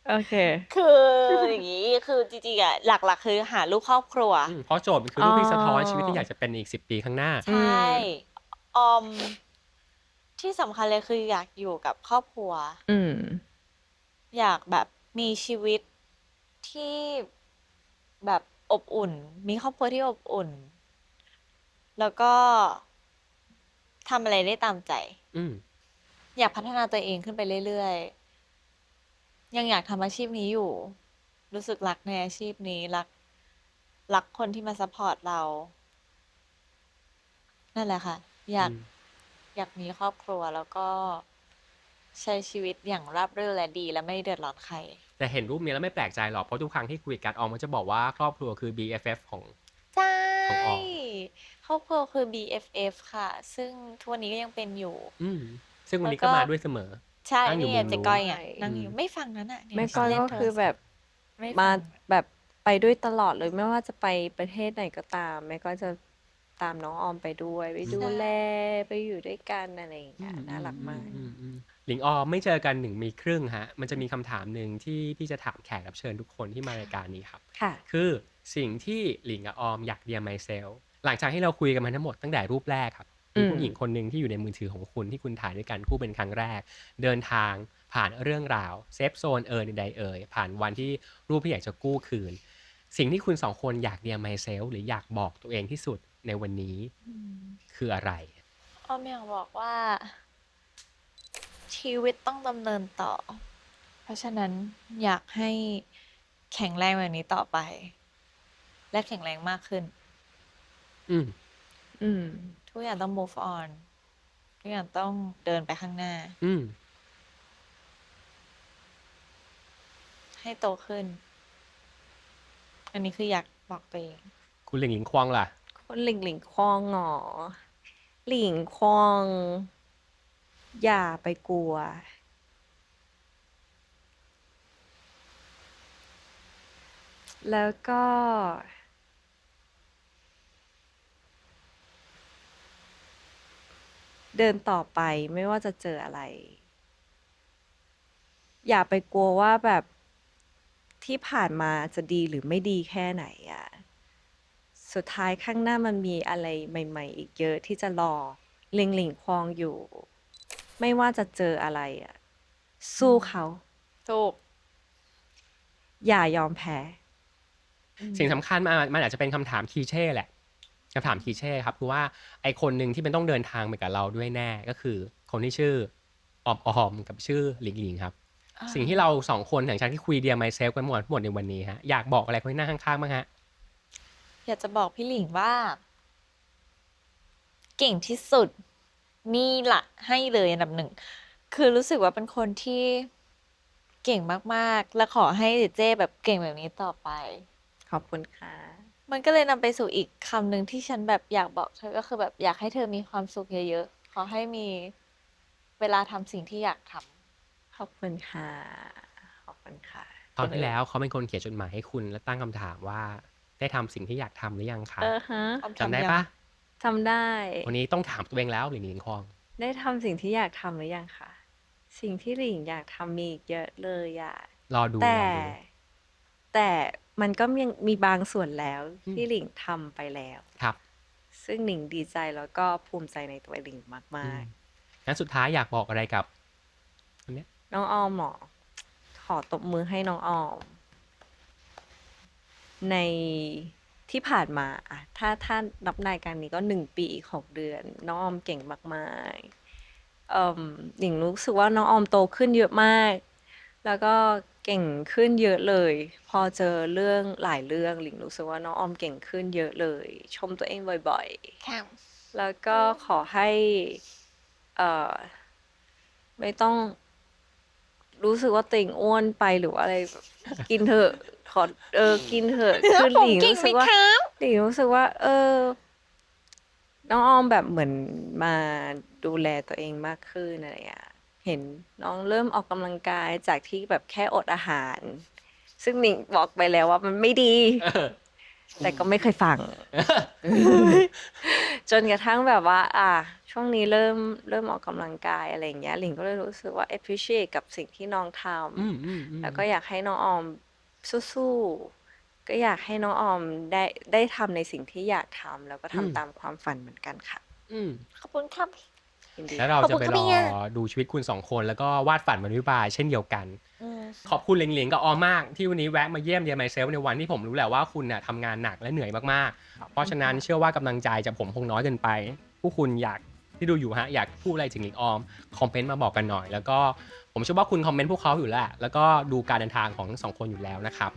โอเค คืออย่างนี้คือจริงๆอ่ะหลักๆคือหาลูกครอบครัว เพราะโจทย์มันคือรูปที่ อ๋อ สะท้อนชีวิตที่อยากจะเป็นอีก10 ปีข้างหน้า ใช่ ออมที่สำคัญเลยคืออยากอยู่กับครอบครัว อืม อยากแบบมีชีวิตที่แบบอบอุ่น มีครอบครัวที่อบอุ่น แล้วก็ทำอะไรได้ตามใจ อืม อยากพัฒนาตัวเองขึ้นไปเรื่อยๆ ยังอยากทำอาชีพนี้อยู่ รู้สึกรักในอาชีพนี้ รักคนที่มาซัพพอร์ตเรา นั่นแหละค่ะ อยาก อืม อยากมีครอบครัวแล้วก็ใช้ชีวิตอย่างราบรื่นและดีและไม่เดือดร้อนใคร แต่เห็นรูปนี้แล้วไม่แปลกใจหรอกเพราะทุกครั้งที่คุยกันออมก็จะบอกว่าครอบครัวคือ BFF ของ ใช่ ของออม ครอบครัวคือ BFF ค่ะ ซึ่งทุกวันนี้ก็ยังเป็นอยู่ ซึ่งวันนี้ แล้วก็ ก็มาด้วยเสมอ ใช่ นั่งอยู่ นี่ไง มุมนู้น เจ๊ก้อยไง ใช่ นั่งอยู่ไม่ฟังนั้นอ่ะเนี่ย ไม่ก้อย เล่น ก็ โทร คือแบบ ศัพท์ไม่ มา ฟัง แบบไปด้วยตลอดเลยไม่ว่าจะไปประเทศไหนก็ตามแม่ก็จะตามน้องออมไปด้วยไปดูแลไปอยู่ด้วยกันอะไรอย่างเงี้ยน่ารักมาก หลิงออมไม่เจอกัน1 ปีครึ่งฮะมันจะมีคำถามหนึ่งที่จะถามแขกรับเชิญทุกคนที่มารายการนี้ครับ ค่ะ คือสิ่งที่หลิงกับออมอยากเรียนไมเซลหลังจากที่เราคุยกันมาทั้งหมดตั้งแต่รูปแรกครับมีผู้หญิงคนหนึ่งที่อยู่ในมือถือของคุณที่คุณถ่ายด้วยกันคู่เป็นครั้งแรก เดินทางผ่านเรื่องราวเซฟโซนใดๆผ่านวันที่รูปที่อยากจะกู้คืน สิ่งที่คุณ2 คนอยากเรียนไมเซลหรืออยากบอกตัวเองที่สุดในวันนี้คืออะไร อ้อมอยากบอกว่า ชีวิตต้องดำเนินต่อ เพราะฉะนั้นอยากให้แข็งแรงแบบนี้ต่อไป และแข็งแรงมากขึ้น อืม อืม ทุกอย่างต้อง move on ทุกอย่างต้องเดินไปข้างหน้า อืม ให้โตขึ้น อันนี้คืออยากบอกตัวเอง คุณหลิงควงล่ะ คนหลิงหลิงควองหงอหลิงควองอย่าไปกลัว แล้วก็ เดินต่อไปไม่ว่าจะเจออะไร อย่าไปกลัวว่าแบบที่ผ่านมาจะดีหรือไม่ดีแค่ไหนอะสุดท้ายข้างหน้ามันมีอะไรใหม่ ๆ อีกเยอะที่จะรอหลิงหลิงควองอยู่ ไม่ว่าจะเจออะไรอะสู้เขา ถูก อย่ายอมแพ้ สิ่งสำคัญมันอาจจะเป็นคำถามคลีเช่แหละคำถามคลีเช่ครับคือว่าไอคนหนึ่งที่เป็นต้องเดินทางไปกับเราด้วยแน่ก็คือคนที่ชื่อออมกับชื่อหลิงหลิงครับ สิ่งที่เรา2 คนหลังจากที่คุยเดียไมเซลกันหมดในวันนี้ฮะอยากบอกอะไรคนที่นั่งข้างๆบ้างฮะ อยากจะบอกพี่หลิงว่า เก่งที่สุด นี่ละให้เลยอันดับ 1 คือรู้สึกว่าเป็นคนที่เก่งมากๆ และขอให้เจ๊แบบเก่งแบบนี้ต่อไป ขอบคุณค่ะ มันก็เลยนำไปสู่อีกคำหนึ่งที่ฉันแบบอยากบอกเธอก็คือแบบอยากให้เธอมีความสุขเยอะๆ ขอให้มีเวลาทำสิ่งที่อยากทำ ขอบคุณค่ะ ขอบคุณค่ะ ตอนที่แล้วเขาเป็นคนเขียนจดหมายให้คุณและตั้งคำถามว่าได้ทำสิ่งที่อยากทำหรือยังคะ ฮะ ออม จำได้ ยัง ปะ ทำได้ วันนี้ต้องถามตัวเองแล้วหลิงหลิงควง ได้ทำสิ่งที่อยากทำหรือยังคะสิ่งที่หลิงอยากทำมีอีกเยอะเลยอะ รอดู แต่ รอดู แต่มันก็ยังมีบางส่วนแล้วที่หลิงทำไปแล้ว ครับ ซึ่งหลิงดีใจแล้วก็ภูมิใจในตัวหลิงมาก งั้นสุดท้ายอยากบอกอะไรกับคนเนี้ย ๆ น้องออมหมอขอตบมือให้น้องออม ในที่ผ่านมาอะถ้านับรายการนี้ก็1 ปีอีก6 เดือน น้องออมเก่งมากๆหลิงรู้สึกว่าน้องออมโตขึ้นเยอะมาก แล้วก็เก่งขึ้นเยอะเลย พอเจอเรื่องหลายเรื่องหลิงรู้สึกว่าน้องออมเก่งขึ้นเยอะเลย ชมตัวเองบ่อยๆ แล้วก็ขอให้ไม่ต้องรู้สึกว่าตัวเองอ้วนไปหรือว่าอะไรแบบกินเถอะขอกินเถอะคือหลิงรู้สึกว่าหลิงรู้สึกว่า น้องออมแบบเหมือนมาดูแลตัวเองมากขึ้นอะไรอย่างเงี้ยเห็นน้องเริ่มออกกำลังกายจากที่แบบแค่อดอาหาร ซึ่งหนิงบอกไปแล้วว่ามันไม่ดี แต่ก็ไม่เคยฟัง จนกระทั่งแบบว่าช่วงนี้เริ่มออกกำลังกายอะไรอย่างเงี้ยหลิงก็เลยรู้สึกว่า appreciate กับสิ่งที่น้องทำแล้วก็อยากให้น้องออมสู้ๆก็อยากให้น้องออมได้ทำในสิ่งที่อยากทำแล้วก็ทำตามความฝันเหมือนกันค่ะ ขอบคุณครับ ยินดี แล้วเราจะไป ขอบคุณ ร ค่ะ อดูชีวิตคุณ2 คนแล้วก็วาดฝันบรรลุบายเช่นเดียวกัน อืม ขอบคุณหลิงหลิงกับออมมากที่วันนี้แวะมาเยี่ยมเดียไมเซลในวันที่ผมรู้แหละว่าคุณน่ะทำงานหนักและเหนื่อยมากๆ เพราะฉะนั้นเชื่อว่ากำลังใจจากผมคงน้อยเกินไป ผู้คุณอยากที่ดูอยู่ฮะอยากพูดอะไรถึงหลิงออมคอมเมนต์มาบอกกันหน่อย แล้วก็ผมเชื่อว่าคุณคอมเมนต์พวกเขาอยู่แล้วแล้วก็ดูการเดินทางของทั้ง2 คนอยู่แล้วนะครับ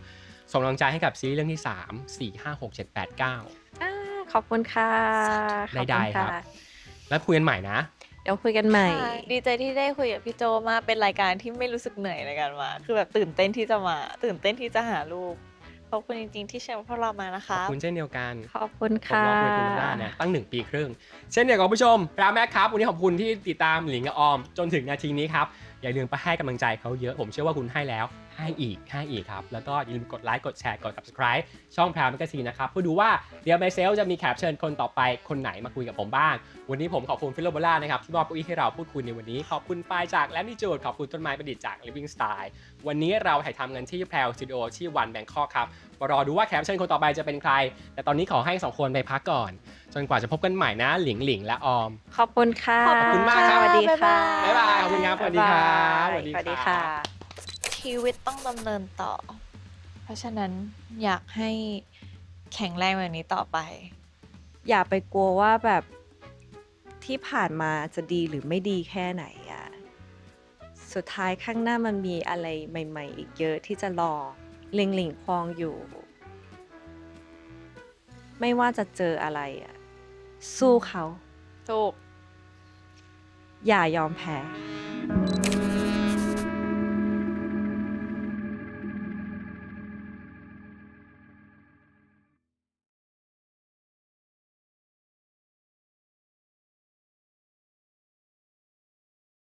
ส่งกำลังใจให้กับซีรีส์เรื่องที่3 4 5 6 7 8 9 ขอบคุณค่ะ ได้ๆครับ แล้วคุยกันใหม่นะ เดี๋ยวคุยกันใหม่ ค่ะดีใจที่ได้คุยกับพี่โจมากเป็นรายการที่ไม่รู้สึกเหนื่อยในการมาคือแบบตื่นเต้นที่จะมา ตื่นเต้นที่จะหาลูกขอบคุณจริงๆที่เชิญพวกเรามานะ ขอบ คะ คุณเช่นเดียวกัน ขอบคุณ ผม ค่ะ รอคุยกับคุณล่าเนี่ยตั้ง1 ปีครึ่งเช่นเดียวกับคุณผู้ชมพระแม็กครับวันนี้ขอบคุณที่ติดตามหลิงกับออมจนถึงนาทีนี้ครับอย่าลืมไปให้กำลังใจเขาเยอะผมเชื่อว่าคุณให้แล้วให้อีกครับแล้วก็อย่าลืมกดไลค์กดแชร์กด subscribe ช่องพรามแมกกาซีนนะครับเพื่อดูว่าเดี๋ยวไมเซลจะมีแขกเชิญคนต่อไปคนไหนมาคุยกับผมบ้างวันนี้ผมขอบคุณฟิโลโบล่านะครับที่มอบเก้าอี้ให้เราพูดคุยในวันนี้ขอบคุณไฟล์จากแลมดี้จูดขอบคุณต้นไม้ประดิษฐ์จาก Living Style วันนี้เราถ่ายทำกันที่แพรวสตูดิโอที่วันแบงคอกครับมารอดูว่าแขกเชิญคนต่อไปจะเป็นใครแต่ตอนนี้ขอให้2 คนไปพักก่อนจนกว่าจะพบกันใหม่นะหลิงและออม ขอบคุณค่ะ ขอบคุณมากครับ สวัสดีค่ะ บ๊ายบายขอบคุณครับสวัสดีครับ สวัสดีค่ะ ชีวิตต้องดำเนินต่อ เพราะฉะนั้นอยากให้แข็งแรงแบบนี้ต่อไป อย่าไปกลัวว่าแบบที่ผ่านมาจะดีหรือไม่ดีแค่ไหนอะสุดท้ายข้างหน้ามันมีอะไรใหม่ ๆ อีกเยอะที่จะรอหลิงพองอยู่ ไม่ว่าจะเจออะไรอะสู้เขา ถูก อย่ายอมแพ้ ค